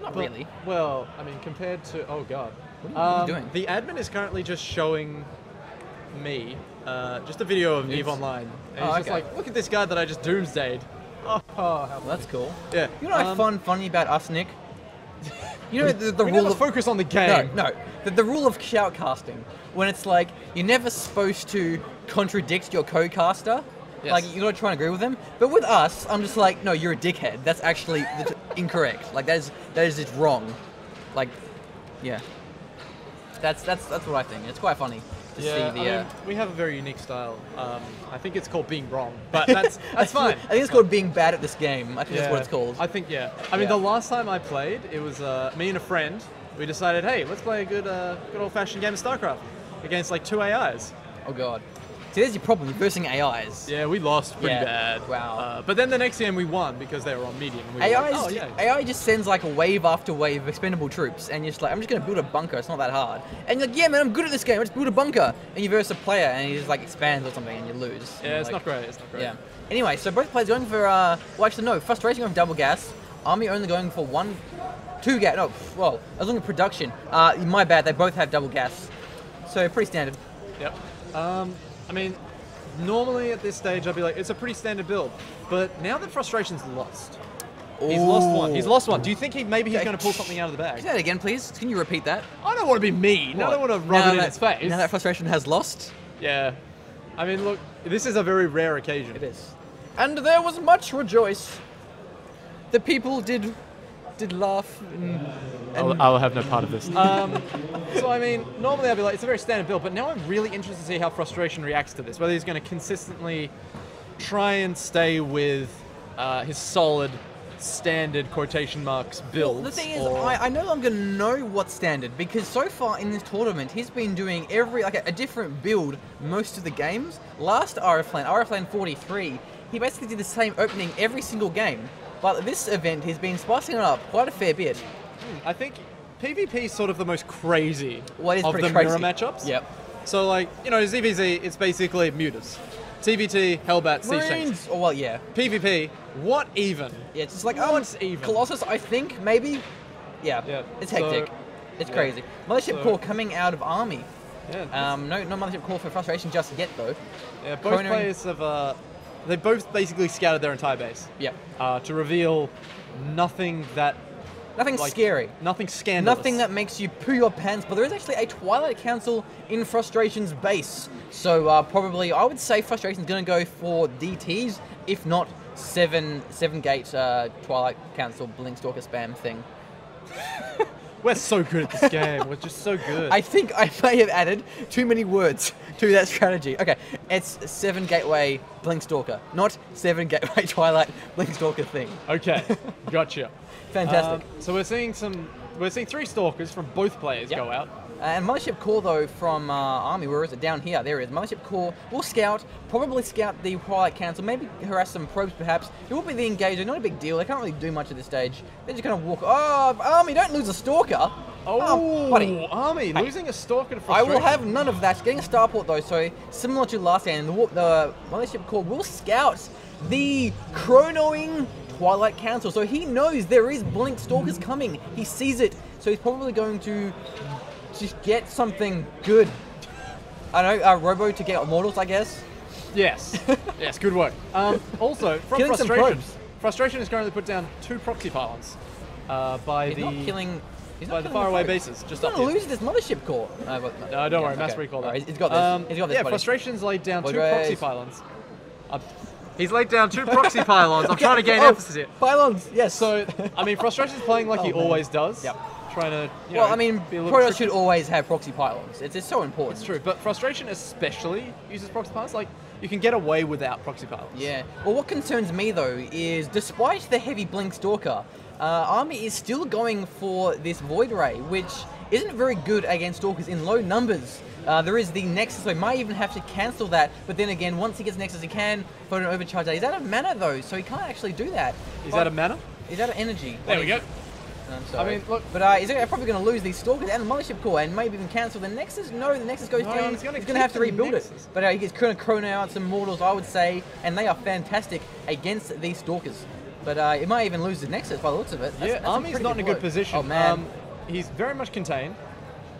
Not really. Well, I mean, compared to... Oh, God. What are you doing? The admin is currently just showing me just a video of EVE Online. And he's just like, look at this guy that I just doomsdayed. Oh, well, that's cool. Yeah. You know what's funny about us, Nick? You know the we rule never of... focus on the game. No. The rule of shoutcasting. When it's like, you're never supposed to contradict your co-caster. Yes. Like, you gotta try and agree with them. But with us, I'm just like, no, you're a dickhead. That's actually incorrect. Like, that is just wrong. Like, yeah. That's what I think. It's quite funny to see the... I mean, we have a very unique style. I think it's called being wrong, but that's fine. I think it's called being bad at this game. I think that's what it's called. I think, I mean, the last time I played, it was me and a friend. We decided, hey, let's play a good old-fashioned game of StarCraft against like 2 AIs. Oh, God. See, there's your problem. You're versing AIs. Yeah, we lost pretty bad. Wow. But then the next game we won because they were on medium. And we were like, AI just sends like a wave after wave of expendable troops, and you're just like, I'm just gonna build a bunker. It's not that hard. And you're like, yeah, man, I'm good at this game. I just build a bunker. And you verse a player, and he just like expands or something, and you lose. Yeah, it's not great. It's not great. Yeah. Anyway, so both players going for well, actually no, Frustration going for double gas. Army only going for 2 gas. No, well, as long as production. My bad. They both have double gas, so pretty standard. Yep. I mean, normally at this stage I'd be like, it's a pretty standard build. But now that Frustration's lost, he's lost one. He's lost one. Do you think maybe he's going to pull something out of the bag? Say that again, please. Can you repeat that? I don't want to be mean. I don't want to rub it in his face. Now that Frustration has lost? Yeah. I mean, look, this is a very rare occasion. It is. And there was much rejoice. The people did laugh. I'll have no part of this. So, I mean, normally I'd be like, it's a very standard build, but now I'm really interested to see how Frustration reacts to this, whether he's going to consistently try and stay with his solid, standard, quotation marks, builds. Well, the thing is, I no longer know what's standard, because so far in this tournament, he's been doing a different build most of the games. Last RFlan 43, he basically did the same opening every single game. But this event, he's been spicing it up quite a fair bit. I think PvP is sort of the most crazy of the mirror matchups. Yep. So, like, you know, ZVZ, it's basically mutas. TVT, Hellbat, Siege Tanks. Oh, well, yeah. PvP, what even? Yeah, it's just like, what's even? Colossus, I think, maybe? Yeah, it's hectic. So, it's crazy. Mothership Core coming out of Army. Yeah. No Mothership Core for Frustration just yet, though. Yeah, both players have... they both basically scouted their entire base. Yep. To reveal nothing Nothing scary. Nothing scandalous. Nothing that makes you poo your pants, but there is actually a Twilight Council in Frustration's base. So probably, I would say Frustration's going to go for DTs, if not 7-gate Twilight Council Blinkstalker spam thing. We're so good at this game. We're just so good. I think I may have added too many words to that strategy. Okay, it's 7-gateway Blinkstalker, not 7-gateway Twilight Blinkstalker thing. Okay, gotcha. Fantastic. So we're seeing 3 stalkers from both players go out. And Mothership Core, though, from Army, where is it? Down here, there it is. Mothership Core will scout, probably scout the Twilight Council, maybe harass some probes, perhaps. It will be the engager, not a big deal. They can't really do much at this stage. They're just going to walk. Oh, Army, don't lose a Stalker. Oh, buddy. Army, losing a Stalker to Frustration. I will have none of that. Getting a starport, though, so similar to last game, the Mothership Core will scout the chronoing Twilight Council. So he knows there is Blink Stalkers coming. He sees it. So he's probably going to just get something good. I know, Robo to get Immortals, I guess. Yes. Yes, good work. Also, from Killing some Frustration, probes. Frustration has currently put down 2 proxy pylons by He's the not killing. He's not by the killing faraway probes. bases, just He's up going here. to lose this Mothership Core. No, don't worry, mass recall that. Alright, he's got this. He's got this, yeah, buddy. Frustration's laid down 2 Boys. proxy pylons. He's laid down 2 proxy pylons. I'm trying to gain emphasis here. Pylons, yes. So, I mean, Frustration's playing like he man. always does. Yep. Trying to, well, I mean, be a little Protoss tricky. should always have proxy pylons. It's so important. It's true, but Frustration especially uses proxy pylons. Like, you can get away without proxy pylons. Yeah. Well, what concerns me, though, is despite the heavy Blink Stalker, Army is still going for this Void Ray, which isn't very good against Stalkers in low numbers. There is the Nexus, so he might even have to cancel that, but then again, once he gets Nexus, he can put an overcharge out. He's out of mana, though, so he can't actually do that. Is that a mana? He's out of energy. There we go. I'm sorry. I mean, look. But he's probably going to lose these Stalkers and the Mothership Core and maybe even cancel the Nexus. No, the Nexus goes No, down. he's gonna going to have keep to the rebuild Nexus. it. But he gets going to chrono out some Mortals, I would say, and they are fantastic against these Stalkers. But he might even lose the Nexus by the looks of it. That's Army's pretty not in a good blow. position. Oh, man. He's very much contained.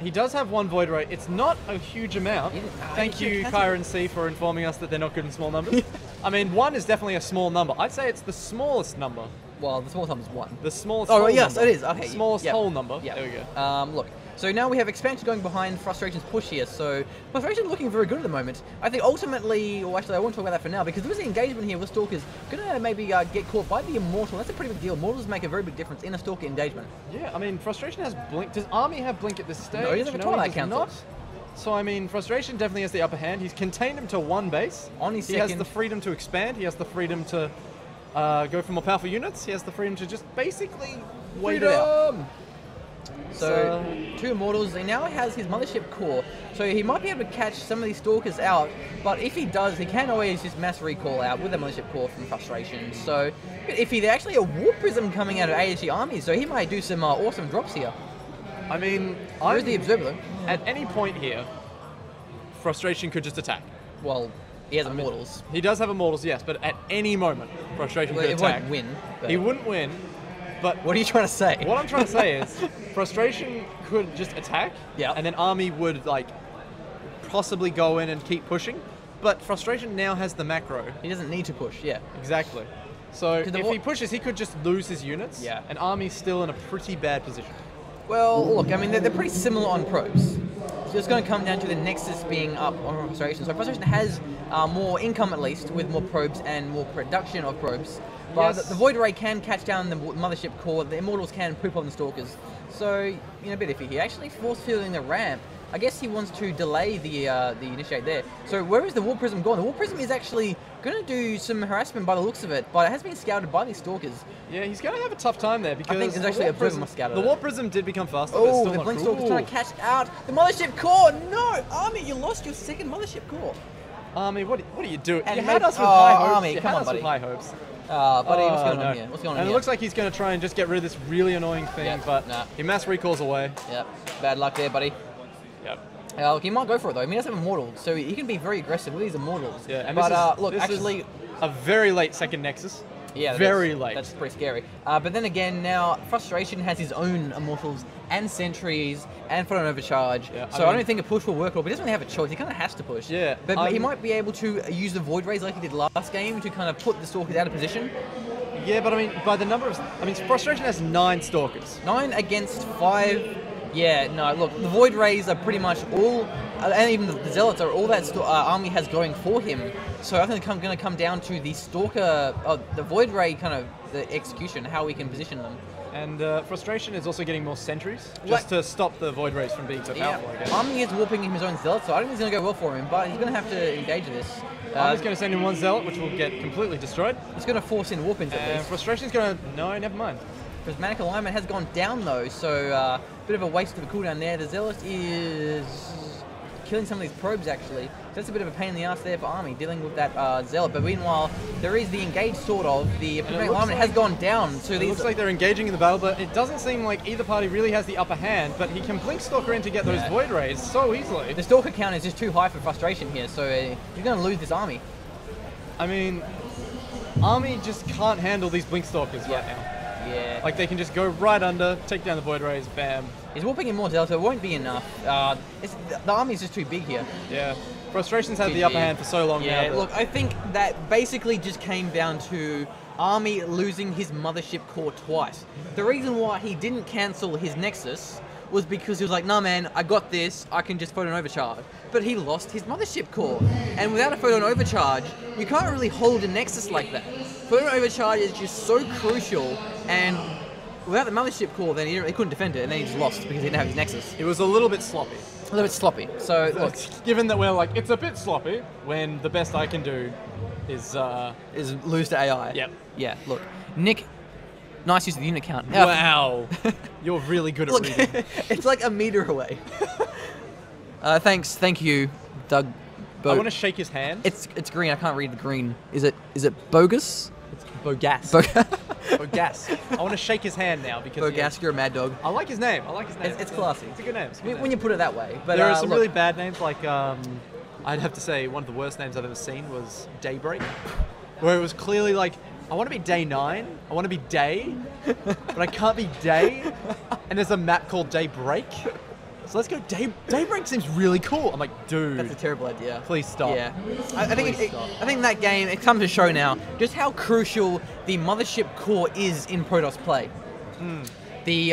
He does have 1 Void Ray. It's not a huge amount. Thank you, Kyron C, for informing us that they're not good in small numbers. I mean, 1 is definitely a small number. I'd say it's the smallest number. Well, the smallest number is 1. The smallest Oh, whole yes, number. it is. Okay. The smallest yep. whole number. Yep. There we go. Look, so now we have expansion going behind Frustration's push here. So Frustration looking very good at the moment. I think ultimately, or actually I won't talk about that for now, because there was an engagement here with Stalkers. Gonna maybe get caught by the Immortal. That's a pretty big deal. Mortals make a very big difference in a Stalker engagement. Yeah, I mean, Frustration has Blink. Does Army have Blink at this stage? No, he doesn't have a Twilight does Council. not. So, I mean, Frustration definitely has the upper hand. He's contained him to 1 base. On his he has second- the freedom to expand. He has the freedom to go for more powerful units. He has the freedom to just basically wait it out. So 2 Immortals, and now he has his Mothership Core, so he might be able to catch some of these Stalkers out, but if he does, he can always just mass recall out with the Mothership Core from Frustration. So if he's actually a War Prism coming out of AsGArmi, so he might do some awesome drops here. I mean, Where's the Observer, though? at any point here, Frustration could just attack. Well, he has Immortals. He does have Immortals, yes, but at any moment, Frustration Well, could it attack. won't win. But He wouldn't win, but what are you trying to say? what I'm trying to say is, Frustration could just attack, Yeah. and then Army would like possibly go in and keep pushing. But Frustration now has the macro. He doesn't need to push, yeah. Exactly. So 'Cause the if wa- he pushes, he could just lose his units. Yeah. And Army's still in a pretty bad position. Well, look, I mean, they're pretty similar on probes. So it's going to come down to the Nexus being up on Frustration. So Frustration has more income, at least, with more probes and more production of probes. But Yes. the Void Ray can catch down the Mothership Core. The Immortals can poop on the Stalkers. So, you know, a bit iffy here. Actually force-fielding the ramp. I guess he wants to delay the initiate there. So where is the War Prism gone? The War Prism is actually going to do some harassment by the looks of it, but it has been scouted by these Stalkers. Yeah, he's going to have a tough time there because think there's the actually War a Prism Prism- scout at The it. War Prism did become faster, but it's Oh, still the not Blink cool. Stalker's trying to catch out the Mothership Core. No, Army, you lost your second Mothership Core. Army, what are you doing? And You had maybe- us with oh, high hopes. Army, You come had on, us with buddy. high hopes. Buddy, what's going no. on here? What's going on And here? it looks like he's going to try and just get rid of this really annoying thing, Yeah, but nah. he mass recalls away. Yep, bad luck there, buddy. Yep. Look, he might go for it though. I mean, he does have Immortals, so he can be very aggressive with these Immortals. Yeah, and but this is, look, this actually, is a very late second Nexus. yeah, very late. That's pretty scary. But then again, now Frustration has his own Immortals and Sentries and put on overcharge. Yeah, So I I mean- don't think a push will work at all. But he doesn't really have a choice. He kind of has to push. Yeah, But he I'm- might be able to use the Void Rays like he did last game to kind of put the Stalkers out of position. Yeah, but I mean, by the number of... I mean, Frustration has 9 Stalkers. 9 against 5. Yeah, no, look, the Void Rays are pretty much all, and even the Zealots are all that Army has going for him. So I think it's going to come down to the Stalker, the Void Ray kind of the execution, how we can position them. And Frustration is also getting more sentries, just to stop the Void Rays from being so powerful, I guess. Armi is warping him his own Zealot, so I don't think it's going to go well for him, but he's going to have to engage this. Armi's going to send in 1 Zealot, which will get completely destroyed. He's going to force in warp-ins at least. Frustration's going to... No, never mind. Prismatic Alignment has gone down though, so bit of a waste of a cooldown there. The Zealot is killing some of these probes actually. So that's a bit of a pain in the ass there for Armi, dealing with that Zealot. But meanwhile, there is the engage sort of. The Prismatic Alignment has gone down. So it looks like they're engaging in the battle, but it doesn't seem like either party really has the upper hand, but he can blink Stalker in to get those Void Rays so easily. The Stalker count is just too high for Frustration here, so you're going to lose this Armi. I mean, Armi just can't handle these blink Stalkers right now. Yeah. Like, they can just go right under, take down the Void Rays, bam. He's warping in more Zealot, so it won't be enough. The Army's just too big here. Yeah. Frustration's had the upper hand for so long now. Yeah, look, I think that basically just came down to Armi losing his Mothership Core twice. The reason why he didn't cancel his Nexus was because he was like, nah man, I got this, I can just Photon Overcharge. But he lost his Mothership Core. And without a Photon Overcharge, you can't really hold a Nexus like that. Photon Overcharge is just so crucial, and without the Mothership Core, then he couldn't defend it, and then he just lost because he didn't have his Nexus. It was a little bit sloppy. A little bit sloppy. So, look. Given that we're like, it's a bit sloppy, when the best I can do is lose to AI. Yep. Yeah, look. Nick, nice use of the unit count. Wow. You're really good at reading. It's like a meter away. Thank you, Doug. I want to shake his hand. It's green. I can't read the green. Is it bogus? It's Bogas. Bogas. I want to shake his hand now because Bogas, you're a mad dog. I like his name. It's classy. It's a good name. When you put it that way. But there are some really bad names. Like I'd have to say one of the worst names I've ever seen was Daybreak, where it was clearly like, I want to be Day 9. I want to be Day, but I can't be Day. And there's a map called Daybreak. So let's go. Daybreak seems really cool. I'm like, dude. That's a terrible idea. Please stop. Yeah. I think that game, it comes to show now just how crucial the Mothership Core is in Protoss play. The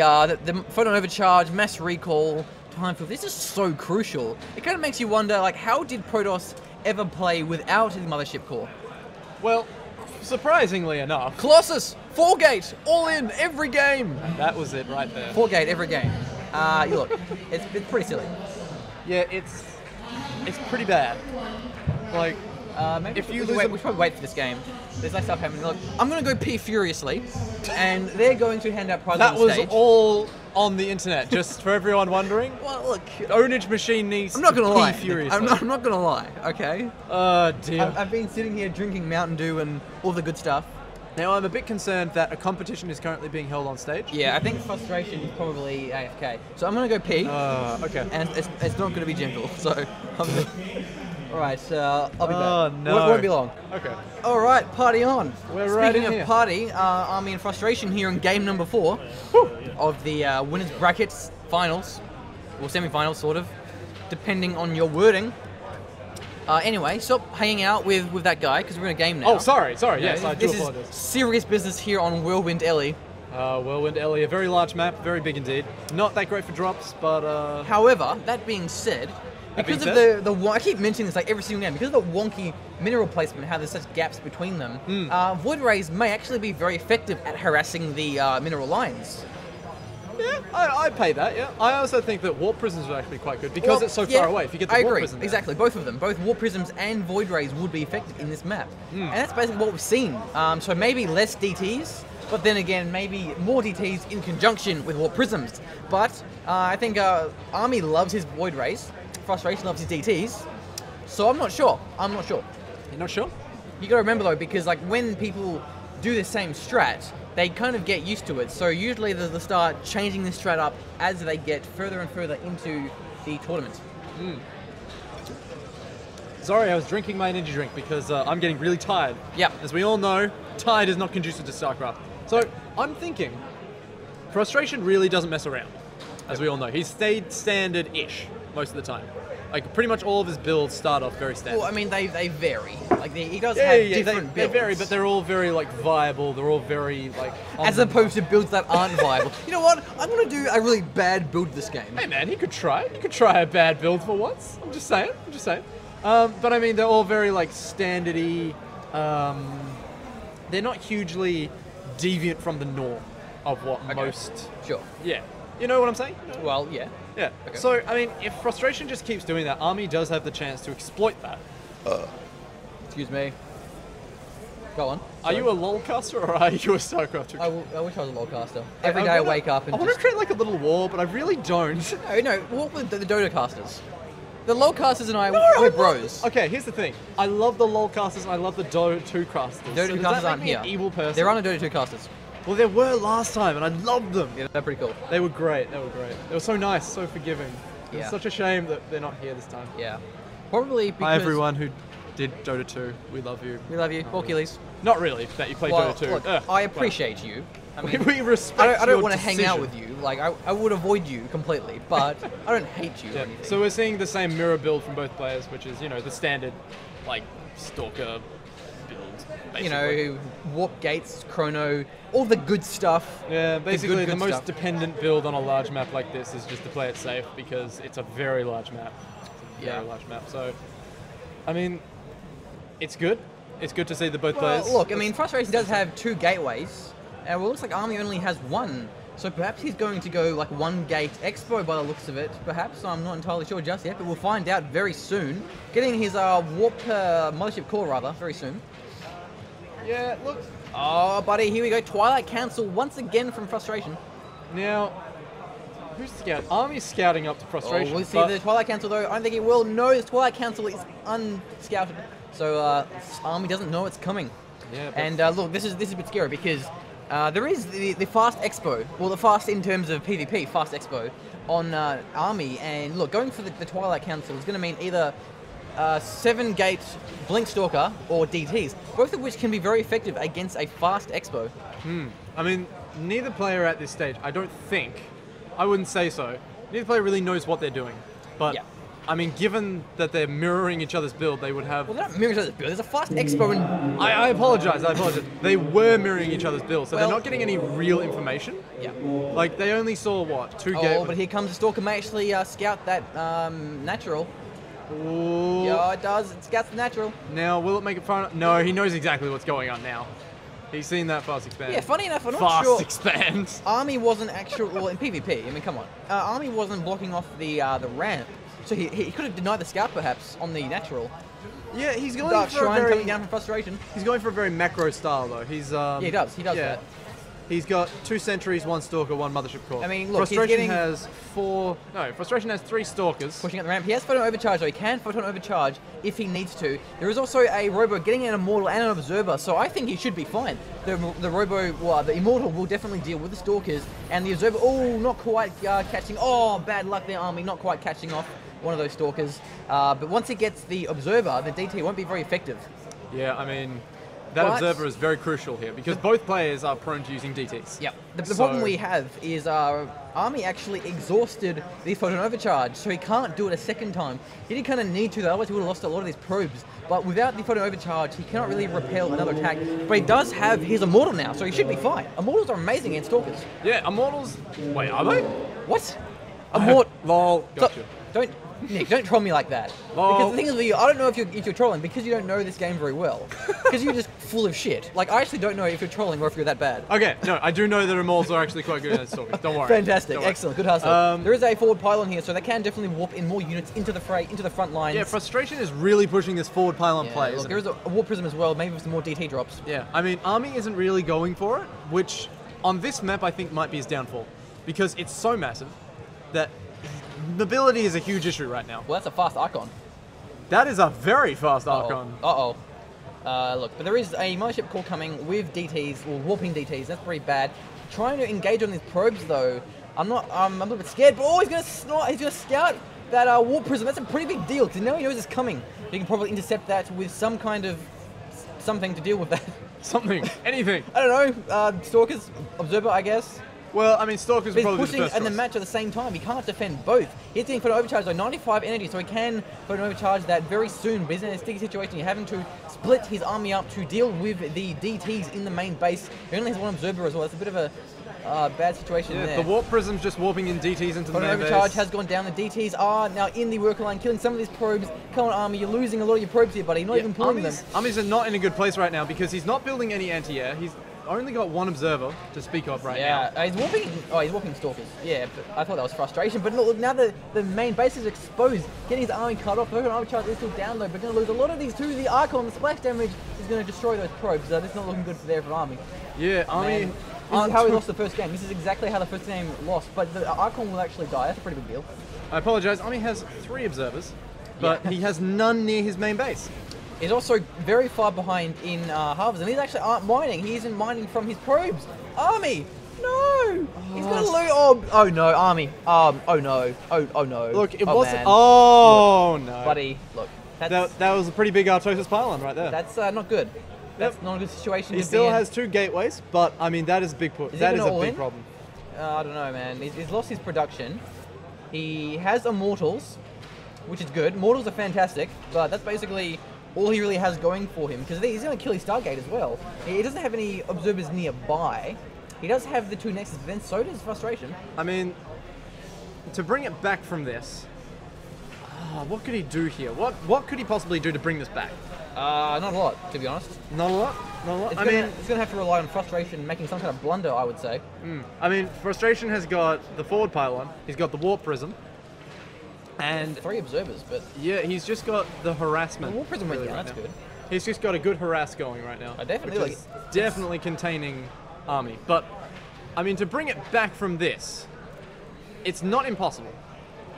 Photon Overcharge, Mass Recall, Time Fill, this is so crucial. It kind of makes you wonder, like, how did Protoss ever play without the Mothership Core? Well, surprisingly enough, Colossus, 4-gate, all in, every game. That was it right there. 4-gate, every game. Look, it's pretty silly. Yeah, it's pretty bad. Like, maybe if you lose, we should probably wait for this game. There's that stuff happening. Look, I'm going to go pee furiously, and they're going to hand out prizes on stage. That was all on the internet, just for everyone wondering. Well, look, Ownage Machine needs I'm not going to lie. Furiously. I'm not going to lie, okay? Oh, dear. I've been sitting here drinking Mountain Dew and all the good stuff. Now, I'm a bit concerned that a competition is currently being held on stage. Yeah, I think Frustration is probably AFK. So I'm going to go pee. Okay. And it's not going to be gentle, so... Alright, I'll be back. Oh, no. It won't be long. Okay. Alright, party on. We're right in Speaking here. of party, Armi and Frustration here in game number 4 of the winners brackets finals, or semi-finals sort of, depending on your wording. Anyway, stop hanging out with that guy, because we're in a game now. Oh, sorry, yes, I do apologize. This is serious business here on Whirlwind Ellie. Whirlwind Ellie, a very large map, very big indeed. Not that great for drops, but... However, that being said, because of the I keep mentioning this like every single game, because of the wonky mineral placement, how there's such gaps between them, Void Rays may actually be very effective at harassing the mineral lines. Yeah, I pay that, yeah. I also think that Warp Prisms would actually be quite good, because it's so far away. If you get the Warp Prism exactly, both of them. Both Warp Prisms and Void Rays would be effective in this map. And that's basically what we've seen. So maybe less DTs, but then again, maybe more DTs in conjunction with Warp Prisms. But I think Armi loves his Void Rays, Frustration loves his DTs, so I'm not sure. You're not sure? You gotta remember though, because like when people do the same strat, they kind of get used to it. So usually they'll start changing the strat up as they get further and further into the tournament. Sorry, I was drinking my energy drink because I'm getting really tired. Yep. As we all know, tired is not conducive to StarCraft. So I'm thinking, Frustration really doesn't mess around, as we all know. He's stayed standard-ish most of the time. Like, pretty much all of his builds start off very standard. Well, I mean, they vary. Like, Like he does Yeah, have yeah, different they builds. vary, but they're all very like viable. They're all very like. As opposed to builds that aren't viable. You know what? I'm gonna do a really bad build this game. Hey man, you could try. You could try a bad build for once. I'm just saying. But I mean, they're all very like standardy. They're not hugely deviant from the norm of what most. Sure. Yeah. You know what I'm saying? Well, yeah. Yeah. Okay. So I mean, if Frustration just keeps doing that, Army does have the chance to exploit that. Excuse me. Go on. Are you a lolcaster or are you a StarCraft II? I wish I was a lolcaster. Every day I wake up and I want to create like a little war, but I really don't. No, what with the Dota casters? The lolcasters and I, we're bros. Okay, here's the thing. I love the lolcasters and I love the Dota 2 casters. Dota So 2 does casters that aren't make me here. an evil person? There are no Dota 2 casters. Well, there were last time and I loved them. Yeah, they're pretty cool. They were great. They were so nice, so forgiving. Yeah. It's such a shame that they're not here this time. Yeah. Probably because... Hi everyone who did Dota 2. We love you. We love you. Achilles. Not really, that you play Well, Dota 2. look, I appreciate you. I mean, we respect I don't your want to hang out decision. with you. Like, I would avoid you completely, but I don't hate you or Yeah. anything. So we're seeing the same mirror build from both players, which is, you know, the standard, like, Stalker build, basically. You know, warp gates, chrono, all the good stuff. Yeah, basically the good most stuff. dependent build on a large map like this is just to play it safe because it's a very large map. Very large map. So, I mean, it's good. It's good to see the both Well, players. look, I mean, Frustration does have 2 gateways, and well, it looks like Army only has 1. So perhaps he's going to go like 1 gate expo by the looks of it. Perhaps, I'm not entirely sure just yet, but we'll find out very soon. Getting his warp mothership core rather very soon. Yeah, look. Oh, buddy, here we go. Twilight Council once again from Frustration. Now, who's scout? Army's scouting up to Frustration. Oh, we'll see but the Twilight Council though. I don't think he will. No, the Twilight Council is unscouted. So Army doesn't know it's coming. Yeah, but- And look, this is a bit scary because there is the Fast Expo, well, the Fast in terms of PvP, Fast Expo on Army. And look, going for the Twilight Council is going to mean either 7-gate Blink Stalker or DTs, both of which can be very effective against a Fast Expo. I mean, neither player at this stage, I don't think, I wouldn't say so, neither player really knows what they're doing. But, Yeah. I mean, given that they're mirroring each other's build, they would have... Well, they're not mirroring each other's build. There's a Fast Expo and I apologize. They were mirroring each other's build, so Well- they're not getting any real information. yeah. Like, they only saw, what, 2 Oh, games? but here comes the Stalker. May actually scout that natural. Ooh. Yeah, it does. It scouts the natural. Now, will it make it fun? No, he knows exactly what's going on now. He's seen that fast expand. Yeah, funny enough, I'm not Fast sure. expand. Army wasn't actual, well, in PvP, I mean, come on. Army wasn't blocking off the ramp, so he could have denied the scout perhaps on the natural. Yeah, he's going Dark for a Shrine very... coming down from Frustration. He's going for a very macro style, though. He's Yeah, he does yeah. that. He's got 2 sentries, 1 stalker, 1 mothership core. I mean, look, he's Frustration getting- has 4... No, Frustration has 3 stalkers. Pushing up the ramp. He has Photon Overcharge, though. He can Photon Overcharge if he needs to. There is also a Robo getting an Immortal and an Observer, so I think he should be fine. The Robo, well, the Immortal will definitely deal with the Stalkers, and the Observer, oh, not quite catching. Oh, bad luck there, Army, not quite catching off one of those Stalkers. But once he gets the Observer, the DT won't be very effective. Yeah, I mean, that But- observer is very crucial here because both players are prone to using DTs. Yep. The So- problem we have is Army actually exhausted the Photon Overcharge, so he can't do it a second time. He did kind of need to, though, otherwise he would have lost a lot of these probes. But without the Photon Overcharge, he cannot really repel another attack. But he does have his Immortal now, so he should be fine. Immortals are amazing against Stalkers. Yeah, Immortals... Wait, are they? What? Immortal... Lol, gotcha. Don't... Nick, don't troll me like that. Lol. Because the thing is with you, I don't know if you're trolling because you don't know this game very well. Because you're just full of shit. Like, I actually don't know if you're trolling or if you're that bad. Okay, no, I do know that Immortals are actually quite good at stalkers. Don't worry. Fantastic, Don't worry. excellent, good hustle. There is a forward pylon here, so they can definitely warp in more units into the fray, into the front lines. Yeah, Frustration is really pushing this forward pylon Yeah, play. look, isn't there it? is a warp prism as well, maybe with some more DT drops. Yeah, I mean, Army isn't really going for it, which on this map I think might be his downfall. Because it's so massive that mobility is a huge issue right now. Well, that's a fast Archon. That is a very fast Archon. Uh-oh. Look, but there is a mothership core coming with DTs, or warping DTs, that's pretty bad. Trying to engage on these probes though, I'm a little bit scared, but oh, he's gonna scout that warp prism. That's a pretty big deal, because now he knows it's coming. He can probably intercept that with some kind of something to deal with that. Something, anything. I don't know, Stalkers, Observer, I guess. Well, I mean, Stalker's But he's probably the pushing first in the choice. match at the same time. He can't defend both. He's getting for an overcharge though, 95 energy, so he can put an overcharge that very soon. But he's in a sticky situation. You're having to split his army up to deal with the DTs in the main base. He only has one observer as well. It's a bit of a bad situation Yeah, there. the Warp Prism's just warping in DTs into the But an main overcharge base. has gone down. The DTs are now in the worker line, killing some of these probes. Come on, Army, you're losing a lot of your probes here, buddy. You're not even pulling them. Army's not in a good place right now because he's not building any anti-air. He's only got one observer to speak of right now. Yeah, he's warping. Oh, he's warping Stalkers. Yeah, but I thought that was frustration. But look, now the main base is exposed. Getting his army cut off. Look at overcharge is still down though, but going to lose a lot of these too. The Archon, the splash damage is going to destroy those probes. So that's not looking good for their Army. Yeah, Army. Man, this is how he lost the first game. This is exactly how the first game lost. But the Archon will actually die. That's a pretty big deal. I apologize. Army has 3 observers, but he has none near his main base. He's also very far behind in harvest, and he's actually mining. He isn't mining from his probes. Army, no! He's gonna lose. Oh no, Army. Oh no. Oh no. Look, it oh, wasn't. man. Oh Look, no, buddy. Look, that's that was a pretty big Artosis pylon right there. that's not good. That's not a good situation. He to still be in. has 2 gateways, but I mean that is big. Is That he is gonna a all big in? problem. I don't know, man. He's lost his production. He has Immortals, which is good. Mortals are fantastic, but that's basically all he really has going for him, because he's going to kill his Stargate as well. He doesn't have any observers nearby. He does have the 2 Nexus, but then so does Frustration. I mean, to bring it back from this, what could he do here? What could he possibly do to bring this back? Not a lot, to be honest. Not a lot. Not a lot. It's going to have to rely on Frustration making some kind of blunder, I would say. I mean, Frustration has got the forward pylon. He's got the Warp Prism. And 3 observers, but yeah, he's just got the harassment. the War Prism went really down, right that's now. good. He's just got a good harass going right now. Definitely, which is definitely containing Army. But I mean, to bring it back from this, it's not impossible.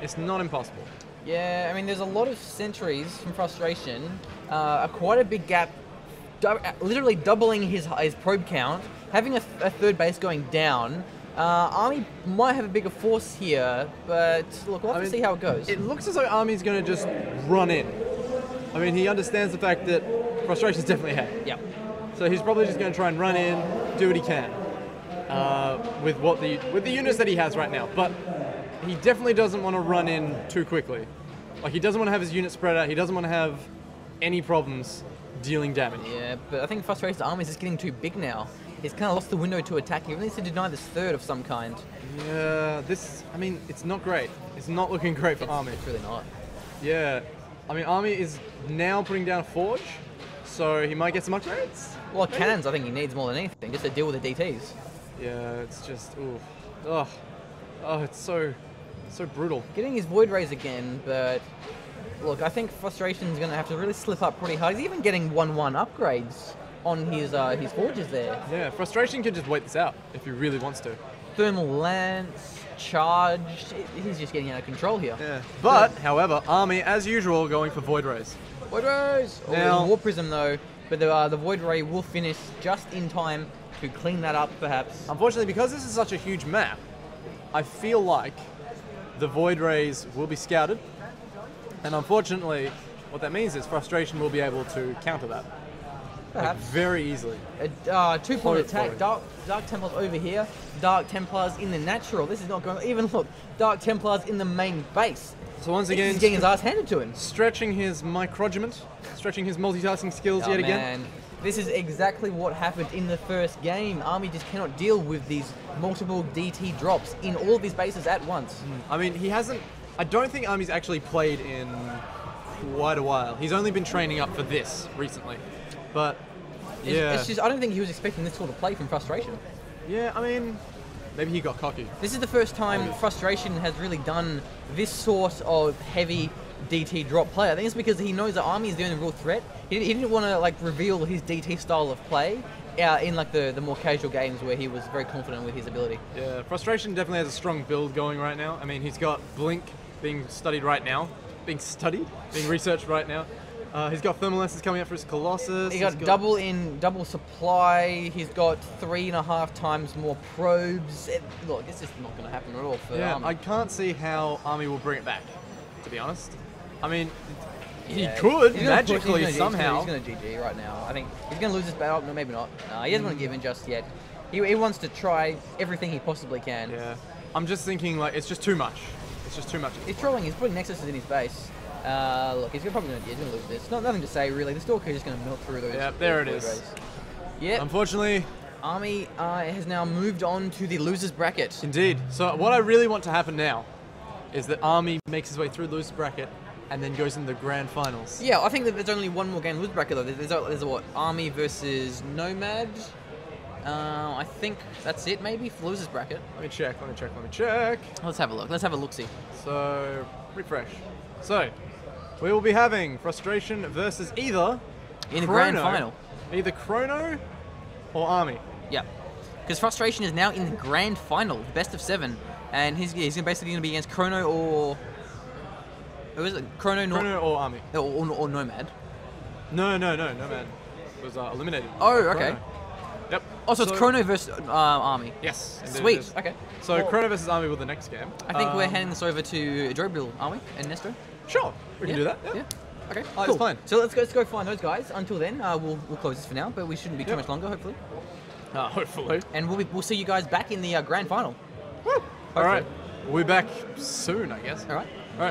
It's not impossible. Yeah, I mean, there's a lot of sentries from Frustration, quite a big gap, literally doubling his probe count, having a third base going down. Army might have a bigger force here, but look, we'll have to see how it goes. It looks as though Army's going to just run in. I mean, he understands the fact that Frustration's definitely ahead. Yeah. So he's probably just going to try and run in, do what he can with the units that he has right now. But he definitely doesn't want to run in too quickly. Like, he doesn't want to have his unit spread out. He doesn't want to have any problems dealing damage. Yeah, but I think Frustration's army is just getting too big now. He's kind of lost the window to attack. He needs to deny this third of some kind. Yeah, I mean, it's not great. It's not looking great for Army. It's really not. Yeah. I mean, Army is now putting down a Forge, so he might get some upgrades. Well, cannons I think he needs more than anything, just to deal with the DTs. Yeah, it's just, oof. Oh, it's so brutal. Getting his Void Rays again, but look, I think Frustration's going to have to really slip up pretty hard. He's even getting 1-1 upgrades on his forges there. Yeah, Frustration can just wait this out if he really wants to. Thermal Lance, charged. He's just getting out of control here. Yeah. But, however, Army, as usual, going for Void Rays. Void Rays! Now- War Prism though, but the Void Ray will finish just in time to clean that up perhaps. Unfortunately, because this is such a huge map, I feel like the Void Rays will be scouted. And unfortunately, what that means is Frustration will be able to counter that. Perhaps. Like, very easily. 2-point attack. Hopefully. Dark Templars over here. Dark Templars in the natural. This is not going. Even look, Dark Templars in the main base. So once again, He's getting his ass handed to him. stretching his microregiment, stretching his multitasking skills Oh, yet again. man. This is exactly what happened in the first game. Army just cannot deal with these multiple DT drops in all of these bases at once. I mean, I don't think Army's actually played in quite a while. He's only been training up for this recently. But, yeah. It's just, I don't think he was expecting this sort of play from Frustration. Yeah, I mean, maybe he got cocky. This is the first time Frustration has really done this sort of heavy DT drop play. I think it's because he knows that Army is the only real threat. He didn't want to like reveal his DT style of play in like the more casual games where he was very confident with his ability. Yeah, Frustration definitely has a strong build going right now. I mean, he's got Blink being studied right now. Being researched right now. He's got Thermal Lances coming up for his Colossus. He got double supply. He's got 3.5 times more probes. Look, it's just not going to happen at all for Yeah, Army. I can't see how Army will bring it back, to be honest. I mean, he Yeah, could he's gonna magically push, somehow. He's going to GG right now. I think he's going to lose this battle. No, maybe not. He doesn't want to give in just yet. He wants to try everything he possibly can. Yeah. I'm just thinking, like, it's just too much. It's just too much. He's trolling. He's putting Nexuses in his base. Look, he's probably going to lose this. Nothing to say, really. The Stalker is just going to melt through those. Yeah, there it those is. Yeah. Unfortunately. Army has now moved on to the losers bracket. Indeed. So what I really want to happen now is that Army makes his way through the losers bracket and then goes into the grand finals. Yeah, I think that there's only one more game losers bracket though. There's what? Army versus Nomad. I think that's it, maybe for losers bracket. Let me check. Let's have a look. Let's have a look-see. So refresh. So we will be having Frustration versus either In the grand final. Either Chrono or Army. Yeah, because Frustration is now in the grand final, the best of 7, and he's basically going to be against Chrono or who is it? Chrono or Army. Or Nomad. No, Nomad was eliminated. Oh, okay. Chrono. Yep. Oh, so it's Chrono versus Army. Yes. indeed it Sweet. is. Okay. So Well, Chrono versus Army with the next game. I think we're handing this over to Drobil, aren't we? And Nesto. Sure, we can do that. Yeah. Okay. Oh, Cool. it's fine. So let's go find those guys. Until then, we'll close this for now, but we shouldn't be too Yep. much longer, hopefully. Hopefully. And we'll see you guys back in the grand final. Woo. All right. We'll be back soon, I guess. All right. All right.